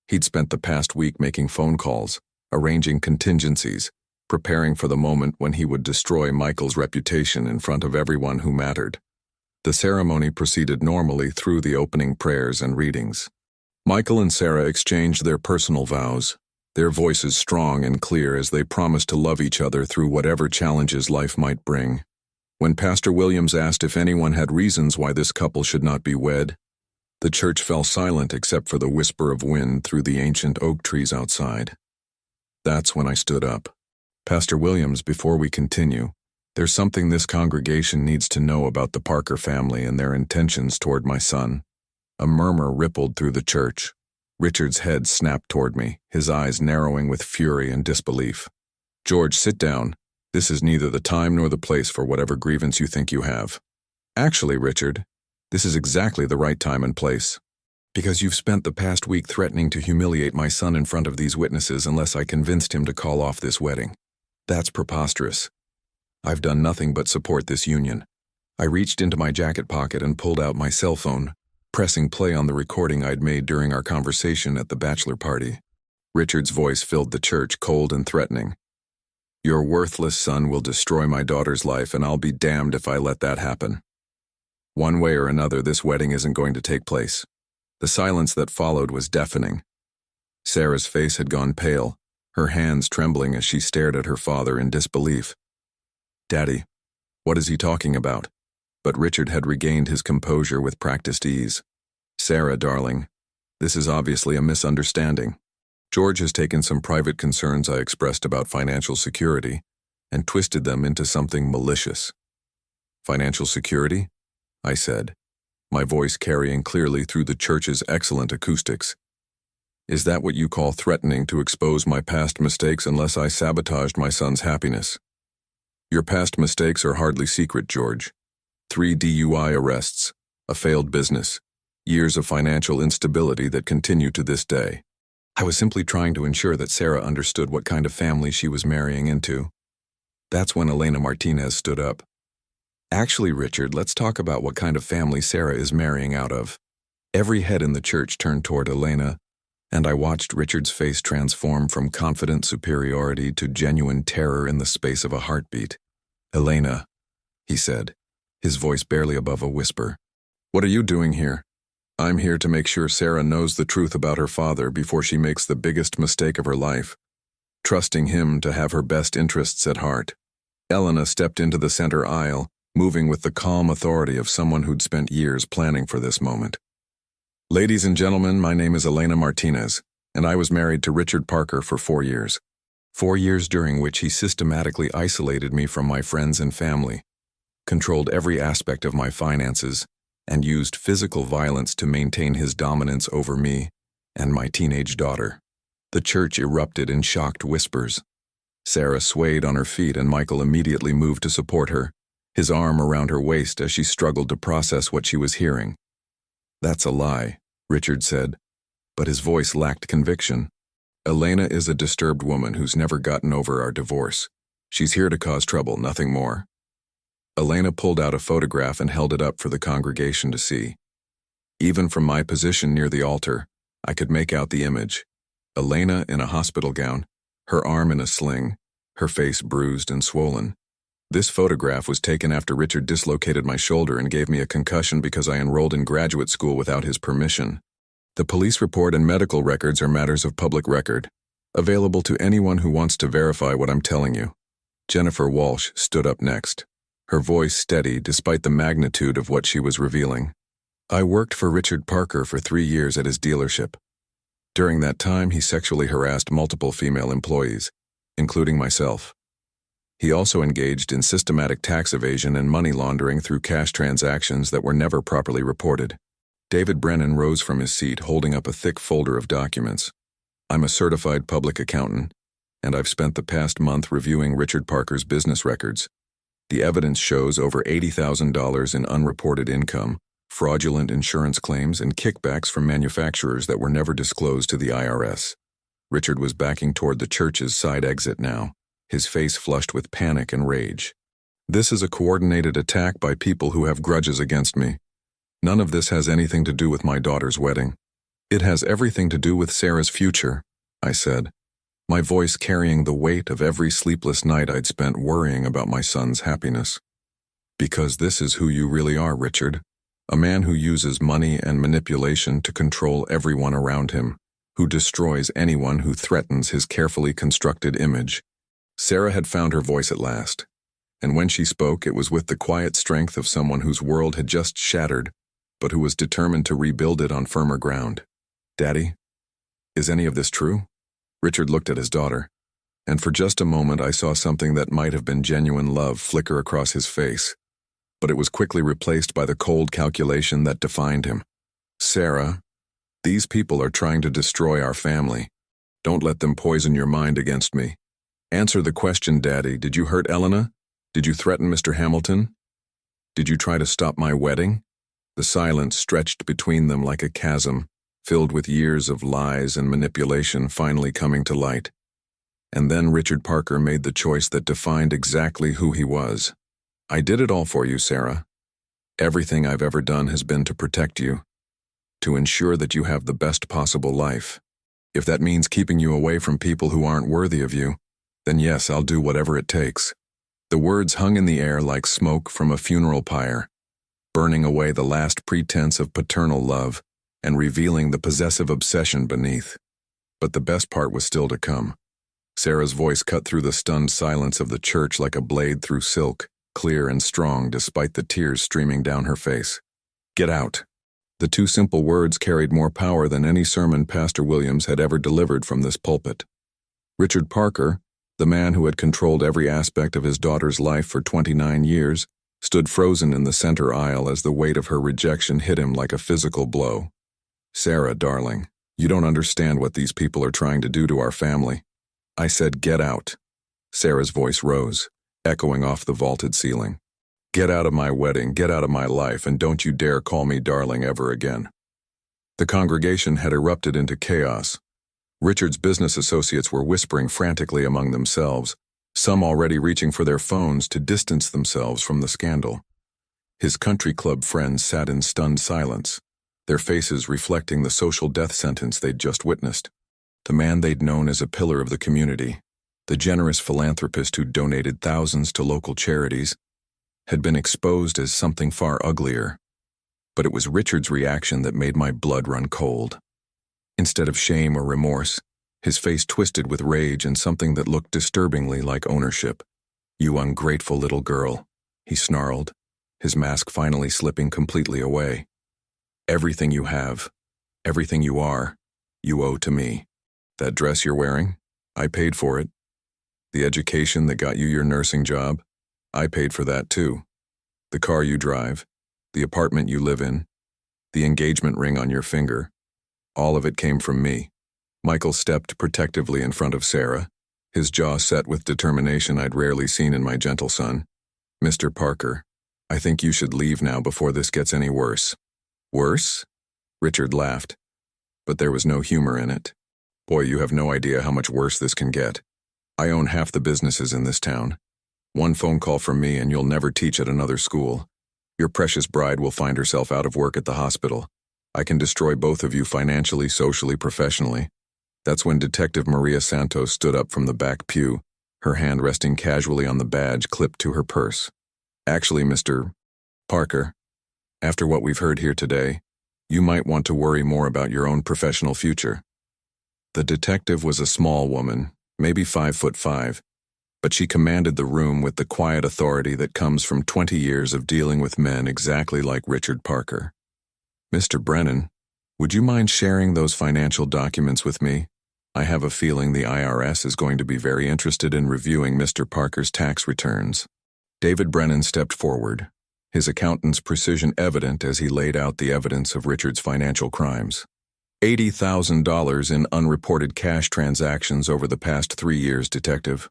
Speaker 1: He'd spent the past week making phone calls, arranging contingencies, preparing for the moment when he would destroy Michael's reputation in front of everyone who mattered. The ceremony proceeded normally through the opening prayers and readings. Michael and Sarah exchanged their personal vows, their voices strong and clear as they promised to love each other through whatever challenges life might bring. When Pastor Williams asked if anyone had reasons why this couple should not be wed, the church fell silent except for the whisper of wind through the ancient oak trees outside. That's when I stood up. Pastor Williams, before we continue, there's something this congregation needs to know about the Parker family and their intentions toward my son. A murmur rippled through the church. Richard's head snapped toward me, his eyes narrowing with fury and disbelief. George, sit down. This is neither the time nor the place for whatever grievance you think you have. Actually, Richard, this is exactly the right time and place. Because you've spent the past week threatening to humiliate my son in front of these witnesses unless I convinced him to call off this wedding. That's preposterous. I've done nothing but support this union. I reached into my jacket pocket and pulled out my cell phone, pressing play on the recording I'd made during our conversation at the bachelor party. Richard's voice filled the church, cold and threatening. Your worthless son will destroy my daughter's life, and I'll be damned if I let that happen. One way or another, this wedding isn't going to take place. The silence that followed was deafening. Sarah's face had gone pale, her hands trembling as she stared at her father in disbelief. "Daddy, what is he talking about?" But Richard had regained his composure with practiced ease. "Sarah, darling, this is obviously a misunderstanding. George has taken some private concerns I expressed about financial security and twisted them into something malicious." "Financial security?" I said, my voice carrying clearly through the church's excellent acoustics. "Is that what you call threatening to expose my past mistakes unless I sabotaged my son's happiness?" "Your past mistakes are hardly secret, George. 3 DUI arrests, a failed business, years of financial instability that continue to this day." I was simply trying to ensure that Sarah understood what kind of family she was marrying into. That's when Elena Martinez stood up. "Actually, Richard, let's talk about what kind of family Sarah is marrying out of." Every head in the church turned toward Elena, and I watched Richard's face transform from confident superiority to genuine terror in the space of a heartbeat. "Elena," he said, his voice barely above a whisper, "what are you doing here?" "I'm here to make sure Sarah knows the truth about her father before she makes the biggest mistake of her life, trusting him to have her best interests at heart." Elena stepped into the center aisle, moving with the calm authority of someone who'd spent years planning for this moment. "Ladies and gentlemen, my name is Elena Martinez, and I was married to Richard Parker for 4 years. 4 years during which he systematically isolated me from my friends and family, controlled every aspect of my finances, and used physical violence to maintain his dominance over me and my teenage daughter." The church erupted in shocked whispers. Sarah swayed on her feet and Michael immediately moved to support her, his arm around her waist as she struggled to process what she was hearing. "That's a lie," Richard said, but his voice lacked conviction. "Elena is a disturbed woman who's never gotten over our divorce. She's here to cause trouble, nothing more." Elena pulled out a photograph and held it up for the congregation to see. Even from my position near the altar, I could make out the image. Elena in a hospital gown, her arm in a sling, her face bruised and swollen. This photograph was taken after Richard dislocated my shoulder and gave me a concussion because I enrolled in graduate school without his permission. The police report and medical records are matters of public record, available to anyone who wants to verify what I'm telling you. Jennifer Walsh stood up next, her voice steady despite the magnitude of what she was revealing. "I worked for Richard Parker for 3 years at his dealership. During that time, he sexually harassed multiple female employees, including myself. He also engaged in systematic tax evasion and money laundering through cash transactions that were never properly reported." David Brennan rose from his seat, holding up a thick folder of documents. "I'm a certified public accountant, and I've spent the past month reviewing Richard Parker's business records. The evidence shows over $80,000 in unreported income, fraudulent insurance claims, and kickbacks from manufacturers that were never disclosed to the IRS." Richard was backing toward the church's side exit now, his face flushed with panic and rage. "This is a coordinated attack by people who have grudges against me. None of this has anything to do with my daughter's wedding. It has everything to do with Sarah's future," I said, my voice carrying the weight of every sleepless night I'd spent worrying about my son's happiness. "Because this is who you really are, Richard. A man who uses money and manipulation to control everyone around him, who destroys anyone who threatens his carefully constructed image." Sarah had found her voice at last, and when she spoke it was with the quiet strength of someone whose world had just shattered, but who was determined to rebuild it on firmer ground. "Daddy, is any of this true?" Richard looked at his daughter, and for just a moment I saw something that might have been genuine love flicker across his face, but it was quickly replaced by the cold calculation that defined him. "Sarah, these people are trying to destroy our family. Don't let them poison your mind against me. Answer the question, Daddy. Did you hurt Elena? Did you threaten Mr. Hamilton? Did you try to stop my wedding?" The silence stretched between them like a chasm, filled with years of lies and manipulation finally coming to light. And then Richard Parker made the choice that defined exactly who he was. "I did it all for you, Sarah. Everything I've ever done has been to protect you, to ensure that you have the best possible life. If that means keeping you away from people who aren't worthy of you, then yes, I'll do whatever it takes." The words hung in the air like smoke from a funeral pyre, burning away the last pretense of paternal love and revealing the possessive obsession beneath. But the best part was still to come. Sarah's voice cut through the stunned silence of the church like a blade through silk, clear and strong despite the tears streaming down her face. Get out. The two simple words carried more power than any sermon Pastor Williams had ever delivered from this pulpit. Richard Parker, the man who had controlled every aspect of his daughter's life for 29 years, stood frozen in the center aisle as the weight of her rejection hit him like a physical blow. Sarah, darling, you don't understand what these people are trying to do to our family. I said, get out. Sarah's voice rose, echoing off the vaulted ceiling. Get out of my wedding, get out of my life, and don't you dare call me darling ever again. The congregation had erupted into chaos. Richard's business associates were whispering frantically among themselves, some already reaching for their phones to distance themselves from the scandal. His country club friends sat in stunned silence, their faces reflecting the social death sentence they'd just witnessed. The man they'd known as a pillar of the community, the generous philanthropist who donated thousands to local charities, had been exposed as something far uglier. But it was Richard's reaction that made my blood run cold. Instead of shame or remorse, his face twisted with rage and something that looked disturbingly like ownership. You ungrateful little girl, he snarled, his mask finally slipping completely away. Everything you have, everything you are, you owe to me. That dress you're wearing, I paid for it. The education that got you your nursing job, I paid for that too. The car you drive, the apartment you live in, the engagement ring on your finger, all of it came from me. Michael stepped protectively in front of Sarah, his jaw set with determination I'd rarely seen in my gentle son. Mr. Parker, I think you should leave now before this gets any worse. Worse? Richard laughed, but there was no humor in it. Boy, you have no idea how much worse this can get. I own half the businesses in this town. One phone call from me and you'll never teach at another school. Your precious bride will find herself out of work at the hospital. I can destroy both of you financially, socially, professionally. That's when Detective Maria Santos stood up from the back pew, her hand resting casually on the badge clipped to her purse. Actually, Mr. Parker, after what we've heard here today, you might want to worry more about your own professional future. The detective was a small woman, maybe 5'5", but she commanded the room with the quiet authority that comes from 20 years of dealing with men exactly like Richard Parker. Mr. Brennan, would you mind sharing those financial documents with me? I have a feeling the IRS is going to be very interested in reviewing Mr. Parker's tax returns. David Brennan stepped forward, his accountant's precision evident as he laid out the evidence of Richard's financial crimes. $80,000 in unreported cash transactions over the past 3 years, Detective.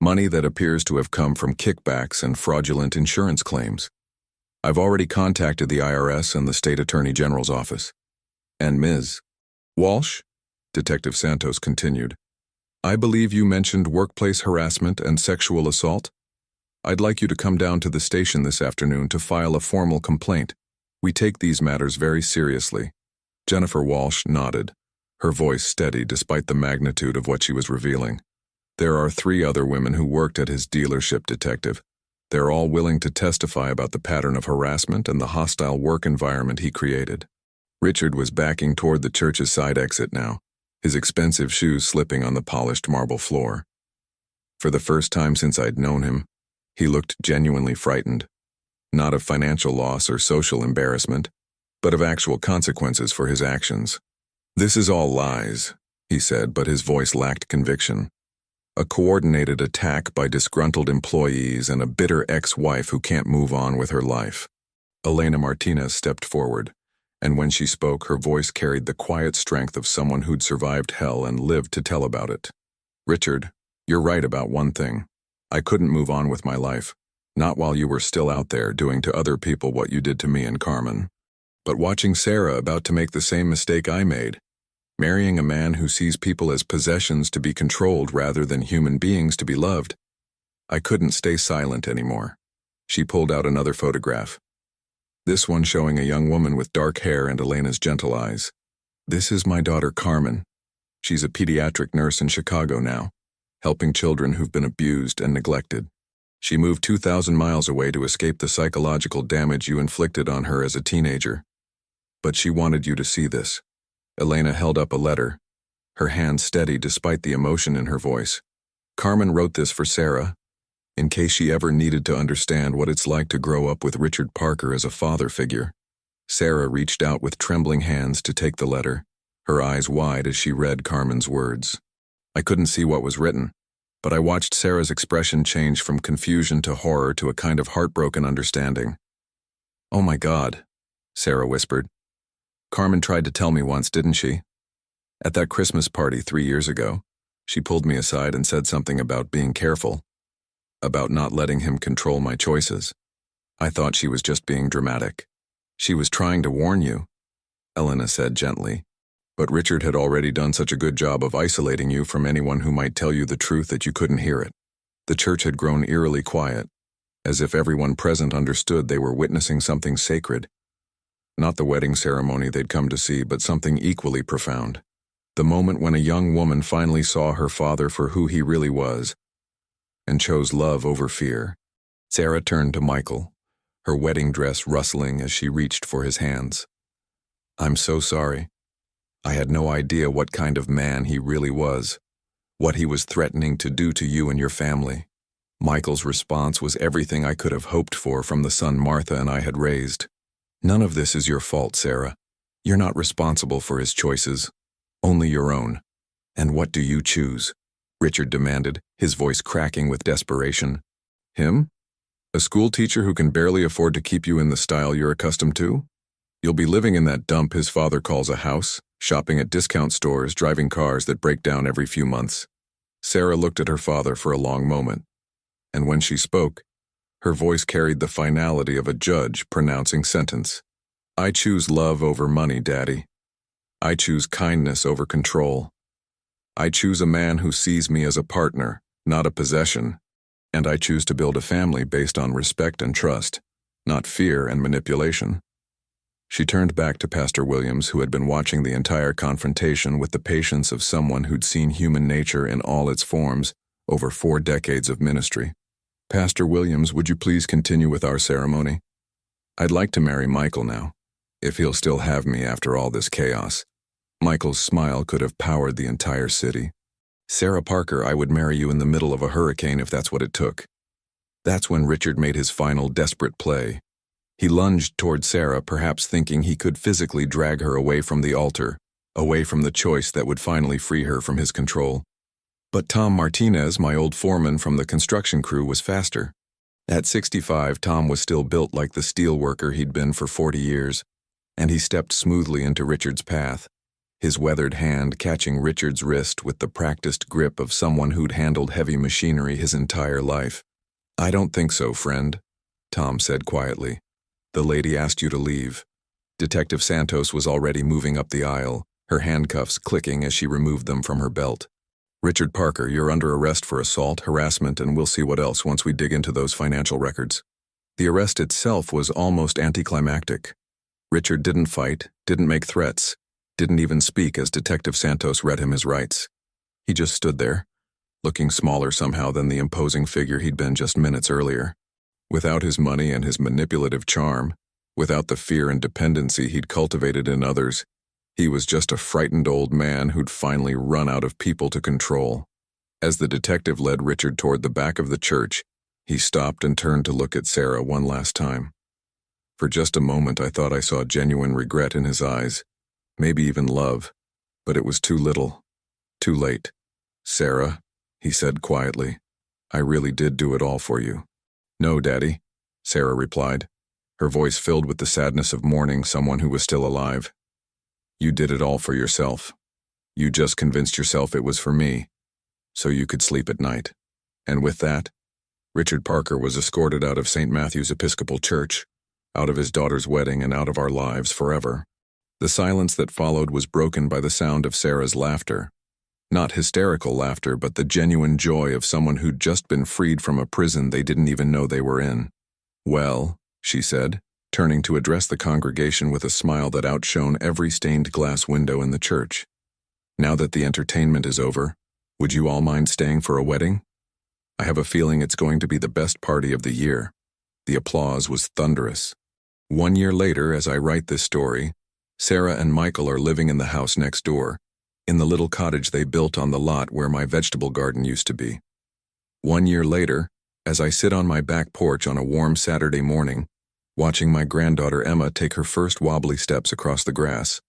Speaker 1: Money that appears to have come from kickbacks and fraudulent insurance claims. I've already contacted the IRS and the State Attorney General's office. And Ms. Walsh, Detective Santos continued, I believe you mentioned workplace harassment and sexual assault. I'd like you to come down to the station this afternoon to file a formal complaint. We take these matters very seriously. Jennifer Walsh nodded, her voice steady despite the magnitude of what she was revealing. There are 3 other women who worked at his dealership, Detective. They're all willing to testify about the pattern of harassment and the hostile work environment he created. Richard was backing toward the church's side exit now, his expensive shoes slipping on the polished marble floor. For the first time since I'd known him, he looked genuinely frightened, not of financial loss or social embarrassment, but of actual consequences for his actions. This is all lies, he said, but his voice lacked conviction. A coordinated attack by disgruntled employees and a bitter ex-wife who can't move on with her life. Elena Martinez stepped forward, and when she spoke, her voice carried the quiet strength of someone who'd survived hell and lived to tell about it. Richard, you're right about one thing. I couldn't move on with my life, not while you were still out there doing to other people what you did to me and Carmen. But watching Sarah about to make the same mistake I made, marrying a man who sees people as possessions to be controlled rather than human beings to be loved, I couldn't stay silent anymore. She pulled out another photograph. This one showing a young woman with dark hair and Elena's gentle eyes. This is my daughter Carmen. She's a pediatric nurse in Chicago now, helping children who've been abused and neglected. She moved 2,000 miles away to escape the psychological damage you inflicted on her as a teenager. But she wanted you to see this. Elena held up a letter. her hand steady despite the emotion in her voice. Carmen wrote this for Sarah, in case she ever needed to understand what it's like to grow up with Richard Parker as a father figure. Sarah reached out with trembling hands to take the letter, her eyes wide as she read Carmen's words. I couldn't see what was written, but I watched Sarah's expression change from confusion to horror to a kind of heartbroken understanding. "Oh my God," Sarah whispered. "Carmen tried to tell me once, didn't she? At that Christmas party 3 years ago, she pulled me aside and said something about being careful, about not letting him control my choices. I thought she was just being dramatic. She was trying to warn you," Elena said gently. "But Richard had already done such a good job of isolating you from anyone who might tell you the truth that you couldn't hear it." The church had grown eerily quiet, as if everyone present understood they were witnessing something sacred. Not the wedding ceremony they'd come to see, but something equally profound. The moment when a young woman finally saw her father for who he really was, and chose love over fear. Sarah turned to Michael, her wedding dress rustling as she reached for his hands. "I'm so sorry. I had no idea what kind of man he really was, what he was threatening to do to you and your family." Michael's response was everything I could have hoped for from the son Martha and I had raised. "None of this is your fault, Sarah. You're not responsible for his choices, only your own." "And what do you choose?" Richard demanded, his voice cracking with desperation. "Him? A school teacher who can barely afford to keep you in the style you're accustomed to? You'll be living in that dump his father calls a house, shopping at discount stores, driving cars that break down every few months." Sarah looked at her father for a long moment, and when she spoke, her voice carried the finality of a judge pronouncing sentence. "I choose love over money, Daddy. I choose kindness over control. I choose a man who sees me as a partner, not a possession. And I choose to build a family based on respect and trust, not fear and manipulation." She turned back to Pastor Williams, who had been watching the entire confrontation with the patience of someone who'd seen human nature in all its forms over 4 decades of ministry. "Pastor Williams, would you please continue with our ceremony? I'd like to marry Michael now, if he'll still have me after all this chaos." Michael's smile could have powered the entire city. "Sarah Parker, I would marry you in the middle of a hurricane if that's what it took." That's when Richard made his final desperate play. He lunged toward Sarah, perhaps thinking he could physically drag her away from the altar, away from the choice that would finally free her from his control. But Tom Martinez, my old foreman from the construction crew, was faster. At 65, Tom was still built like the steel worker he'd been for 40 years, and he stepped smoothly into Richard's path, his weathered hand catching Richard's wrist with the practiced grip of someone who'd handled heavy machinery his entire life. "I don't think so, friend," Tom said quietly. "The lady asked you to leave." Detective Santos was already moving up the aisle, her handcuffs clicking as she removed them from her belt. "Richard Parker, you're under arrest for assault, harassment, and we'll see what else once we dig into those financial records." The arrest itself was almost anticlimactic. Richard didn't fight, didn't make threats, didn't even speak as Detective Santos read him his rights. He just stood there, looking smaller somehow than the imposing figure he'd been just minutes earlier. Without his money and his manipulative charm, without the fear and dependency he'd cultivated in others, he was just a frightened old man who'd finally run out of people to control. As the detective led Richard toward the back of the church, he stopped and turned to look at Sarah one last time. For just a moment I thought I saw genuine regret in his eyes, maybe even love, but it was too little, too late. "Sarah," he said quietly, "I really did do it all for you." "No, Daddy," Sarah replied, her voice filled with the sadness of mourning someone who was still alive. "You did it all for yourself. You just convinced yourself it was for me, so you could sleep at night." And with that, Richard Parker was escorted out of St. Matthew's Episcopal Church, out of his daughter's wedding and out of our lives forever. The silence that followed was broken by the sound of Sarah's laughter. Not hysterical laughter, but the genuine joy of someone who'd just been freed from a prison they didn't even know they were in. "Well," she said, turning to address the congregation with a smile that outshone every stained glass window in the church. "Now that the entertainment is over, would you all mind staying for a wedding? I have a feeling it's going to be the best party of the year." The applause was thunderous. 1 year later, as I write this story, Sarah and Michael are living in the house next door, in the little cottage they built on the lot where my vegetable garden used to be. 1 year later, as I sit on my back porch on a warm Saturday morning, watching my granddaughter Emma take her first wobbly steps across the grass,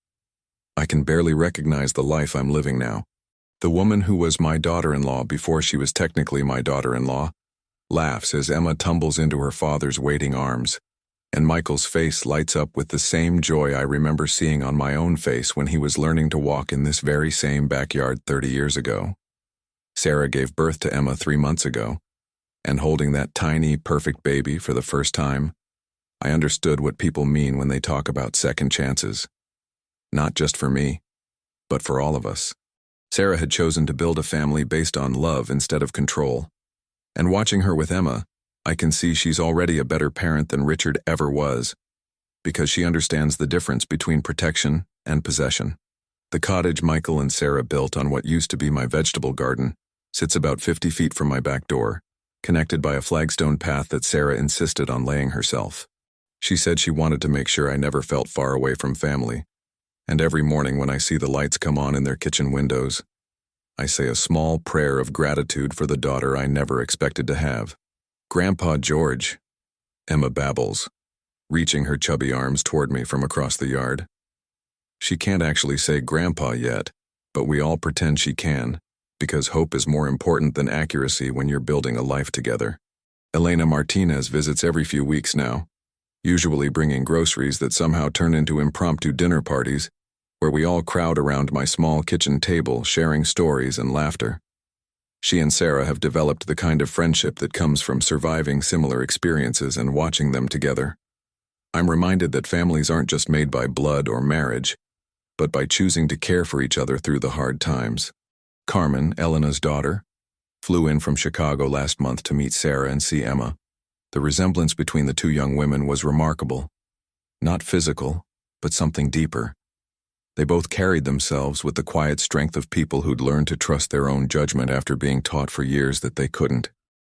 Speaker 1: I can barely recognize the life I'm living now. The woman who was my daughter-in-law before she was technically my daughter-in-law laughs as Emma tumbles into her father's waiting arms, and Michael's face lights up with the same joy I remember seeing on my own face when he was learning to walk in this very same backyard 30 years ago. Sarah gave birth to Emma 3 months ago, and holding that tiny, perfect baby for the first time, I understood what people mean when they talk about second chances. Not just for me, but for all of us. Sarah had chosen to build a family based on love instead of control. And watching her with Emma, I can see she's already a better parent than Richard ever was, because she understands the difference between protection and possession. The cottage Michael and Sarah built on what used to be my vegetable garden sits about 50 feet from my back door, connected by a flagstone path that Sarah insisted on laying herself. She said she wanted to make sure I never felt far away from family, and every morning when I see the lights come on in their kitchen windows, I say a small prayer of gratitude for the daughter I never expected to have. "Grandpa George," Emma babbles, reaching her chubby arms toward me from across the yard. She can't actually say Grandpa yet, but we all pretend she can, because hope is more important than accuracy when you're building a life together. Elena Martinez visits every few weeks now, usually bringing groceries that somehow turn into impromptu dinner parties, where we all crowd around my small kitchen table sharing stories and laughter. She and Sarah have developed the kind of friendship that comes from surviving similar experiences and watching them together. I'm reminded that families aren't just made by blood or marriage, but by choosing to care for each other through the hard times. Carmen, Elena's daughter, flew in from Chicago last month to meet Sarah and see Emma. The resemblance between the two young women was remarkable. Not physical, but something deeper. They both carried themselves with the quiet strength of people who'd learned to trust their own judgment after being taught for years that they couldn't.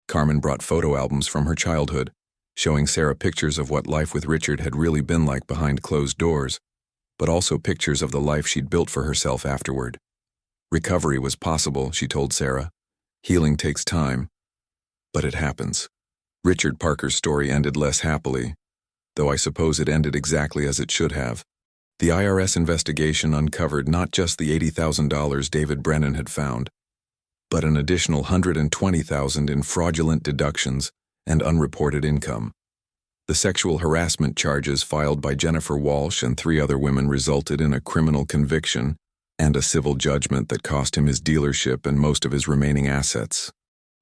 Speaker 1: Carmen brought photo albums from her childhood, showing Sarah pictures of what life with Richard had really been like behind closed doors, but also pictures of the life she'd built for herself afterward. Recovery was possible, she told Sarah. Healing takes time, but it happens. Richard Parker's story ended less happily, though I suppose it ended exactly as it should have. The IRS investigation uncovered not just the $80,000 David Brennan had found, but an additional $120,000 in fraudulent deductions and unreported income. The sexual harassment charges filed by Jennifer Walsh and 3 other women resulted in a criminal conviction and a civil judgment that cost him his dealership and most of his remaining assets.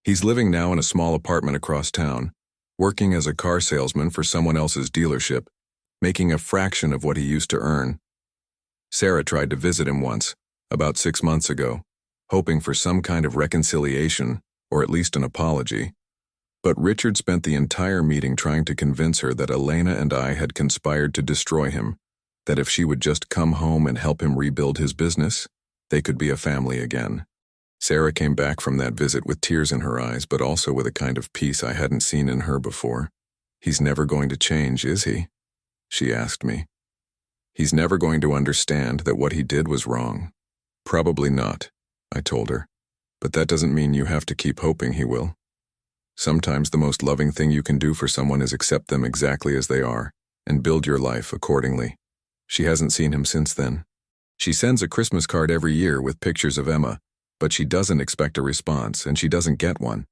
Speaker 1: He's living now in a small apartment across town, working as a car salesman for someone else's dealership, making a fraction of what he used to earn. Sarah tried to visit him once, about 6 months ago, hoping for some kind of reconciliation, or at least an apology. But Richard spent the entire meeting trying to convince her that Elena and I had conspired to destroy him, that if she would just come home and help him rebuild his business, they could be a family again. Sarah came back from that visit with tears in her eyes, but also with a kind of peace I hadn't seen in her before. "He's never going to change, is he?" she asked me. "He's never going to understand that what he did was wrong." "Probably not," I told her. "But that doesn't mean you have to keep hoping he will. Sometimes the most loving thing you can do for someone is accept them exactly as they are, and build your life accordingly." She hasn't seen him since then. She sends a Christmas card every year with pictures of Emma, but she doesn't expect a response, and she doesn't get one.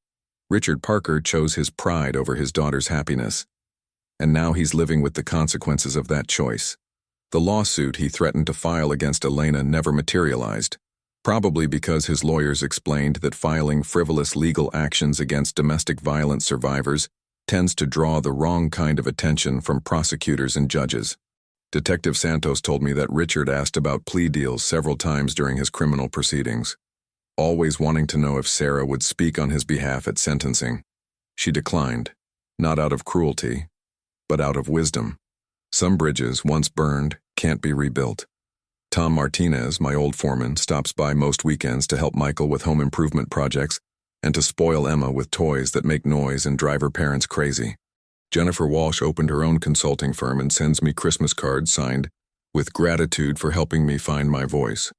Speaker 1: Richard Parker chose his pride over his daughter's happiness, and now he's living with the consequences of that choice. The lawsuit he threatened to file against Elena never materialized, probably because his lawyers explained that filing frivolous legal actions against domestic violence survivors tends to draw the wrong kind of attention from prosecutors and judges. Detective Santos told me that Richard asked about plea deals several times during his criminal proceedings, always wanting to know if Sarah would speak on his behalf at sentencing. She declined, not out of cruelty, but out of wisdom. Some bridges, once burned, can't be rebuilt. Tom Martinez, my old foreman, stops by most weekends to help Michael with home improvement projects and to spoil Emma with toys that make noise and drive her parents crazy. Jennifer Walsh opened her own consulting firm and sends me Christmas cards signed, "With gratitude for helping me find my voice."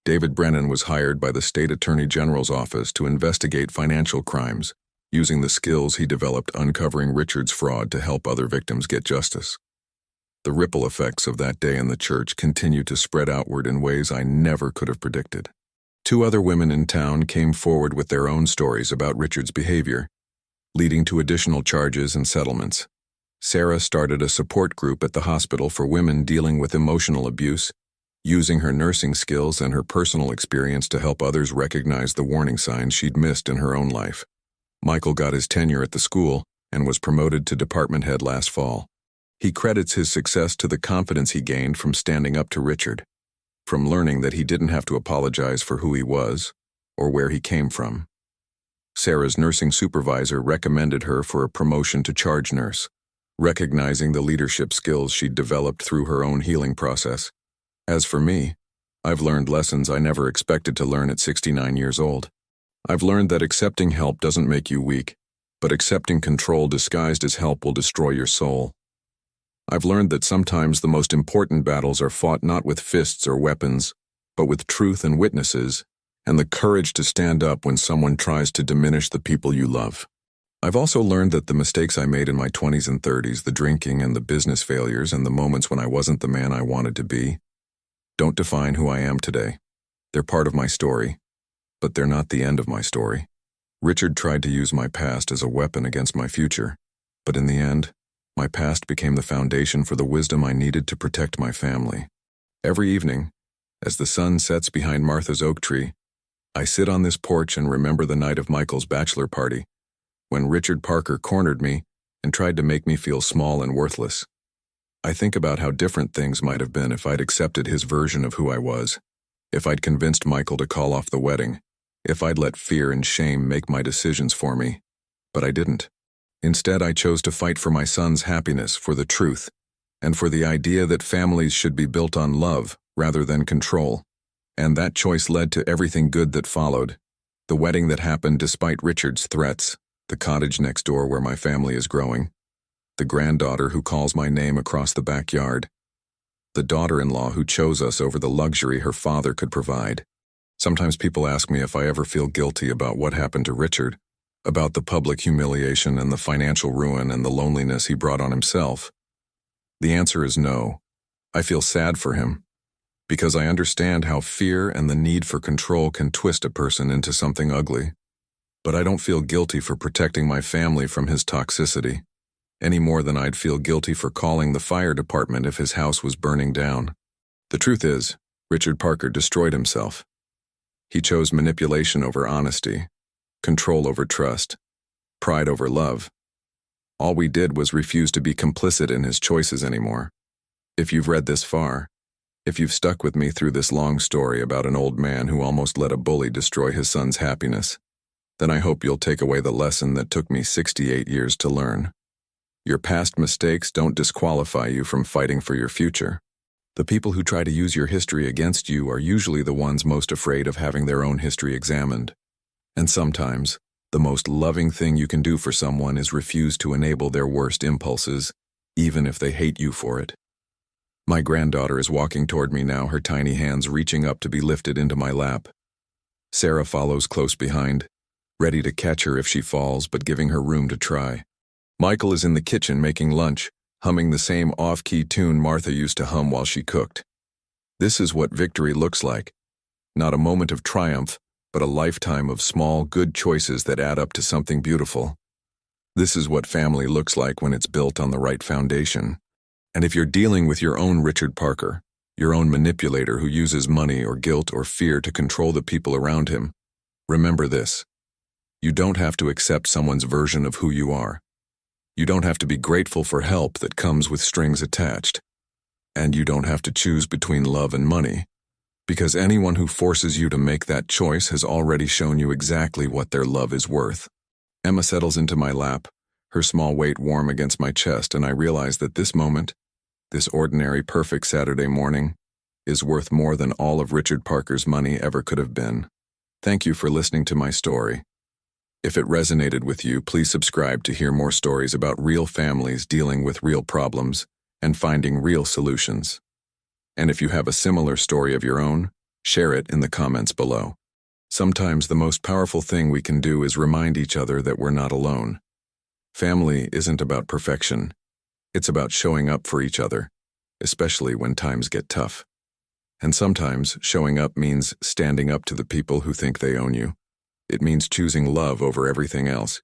Speaker 1: David Brennan was hired by the state attorney general's office to investigate financial crimes, using the skills he developed uncovering Richard's fraud to help other victims get justice. The ripple effects of that day in the church continued to spread outward in ways I never could have predicted. 2 other women in town came forward with their own stories about Richard's behavior, leading to additional charges and settlements. Sarah started a support group at the hospital for women dealing with emotional abuse, using her nursing skills and her personal experience to help others recognize the warning signs she'd missed in her own life. Michael got his tenure at the school and was promoted to department head last fall. He credits his success to the confidence he gained from standing up to Richard, from learning that he didn't have to apologize for who he was or where he came from. Sarah's nursing supervisor recommended her for a promotion to charge nurse, recognizing the leadership skills she'd developed through her own healing process. As for me, I've learned lessons I never expected to learn at 69 years old. I've learned that accepting help doesn't make you weak, but accepting control disguised as help will destroy your soul. I've learned that sometimes the most important battles are fought not with fists or weapons, but with truth and witnesses, and the courage to stand up when someone tries to diminish the people you love. I've also learned that the mistakes I made in my 20s and 30s, the drinking and the business failures and the moments when I wasn't the man I wanted to be, don't define who I am today. They're part of my story, but they're not the end of my story. Richard tried to use my past as a weapon against my future, but in the end, my past became the foundation for the wisdom I needed to protect my family. Every evening, as the sun sets behind Martha's oak tree, I sit on this porch and remember the night of Michael's bachelor party, when Richard Parker cornered me and tried to make me feel small and worthless. I think about how different things might have been if I'd accepted his version of who I was, if I'd convinced Michael to call off the wedding, if I'd let fear and shame make my decisions for me. But I didn't. Instead, I chose to fight for my son's happiness, for the truth, and for the idea that families should be built on love rather than control. And that choice led to everything good that followed. The wedding that happened despite Richard's threats, the cottage next door where my family is growing, the granddaughter who calls my name across the backyard, the daughter-in-law who chose us over the luxury her father could provide. Sometimes people ask me if I ever feel guilty about what happened to Richard, about the public humiliation and the financial ruin and the loneliness he brought on himself. The answer is no. I feel sad for him, because I understand how fear and the need for control can twist a person into something ugly. But I don't feel guilty for protecting my family from his toxicity, any more than I'd feel guilty for calling the fire department if his house was burning down. The truth is, Richard Parker destroyed himself. He chose manipulation over honesty, control over trust, pride over love. All we did was refuse to be complicit in his choices anymore. If you've read this far, if you've stuck with me through this long story about an old man who almost let a bully destroy his son's happiness, then I hope you'll take away the lesson that took me 68 years to learn. Your past mistakes don't disqualify you from fighting for your future. The people who try to use your history against you are usually the ones most afraid of having their own history examined. And sometimes, the most loving thing you can do for someone is refuse to enable their worst impulses, even if they hate you for it. My granddaughter is walking toward me now, her tiny hands reaching up to be lifted into my lap. Sarah follows close behind, ready to catch her if she falls, but giving her room to try. Michael is in the kitchen making lunch, humming the same off-key tune Martha used to hum while she cooked. This is what victory looks like. Not a moment of triumph, but a lifetime of small, good choices that add up to something beautiful. This is what family looks like when it's built on the right foundation. And if you're dealing with your own Richard Parker, your own manipulator who uses money or guilt or fear to control the people around him, remember this. You don't have to accept someone's version of who you are. You don't have to be grateful for help that comes with strings attached. And you don't have to choose between love and money, because anyone who forces you to make that choice has already shown you exactly what their love is worth. Emma settles into my lap, her small weight warm against my chest, and I realize that this moment, this ordinary, perfect Saturday morning, is worth more than all of Richard Parker's money ever could have been. Thank you for listening to my story. If it resonated with you, please subscribe to hear more stories about real families dealing with real problems and finding real solutions. And if you have a similar story of your own, Share it in the comments below. Sometimes the most powerful thing we can do is remind each other that we're not alone. Family isn't about perfection. It's about showing up for each other, especially when times get tough. And sometimes showing up means standing up to the people who think they own you. It means choosing love over everything else,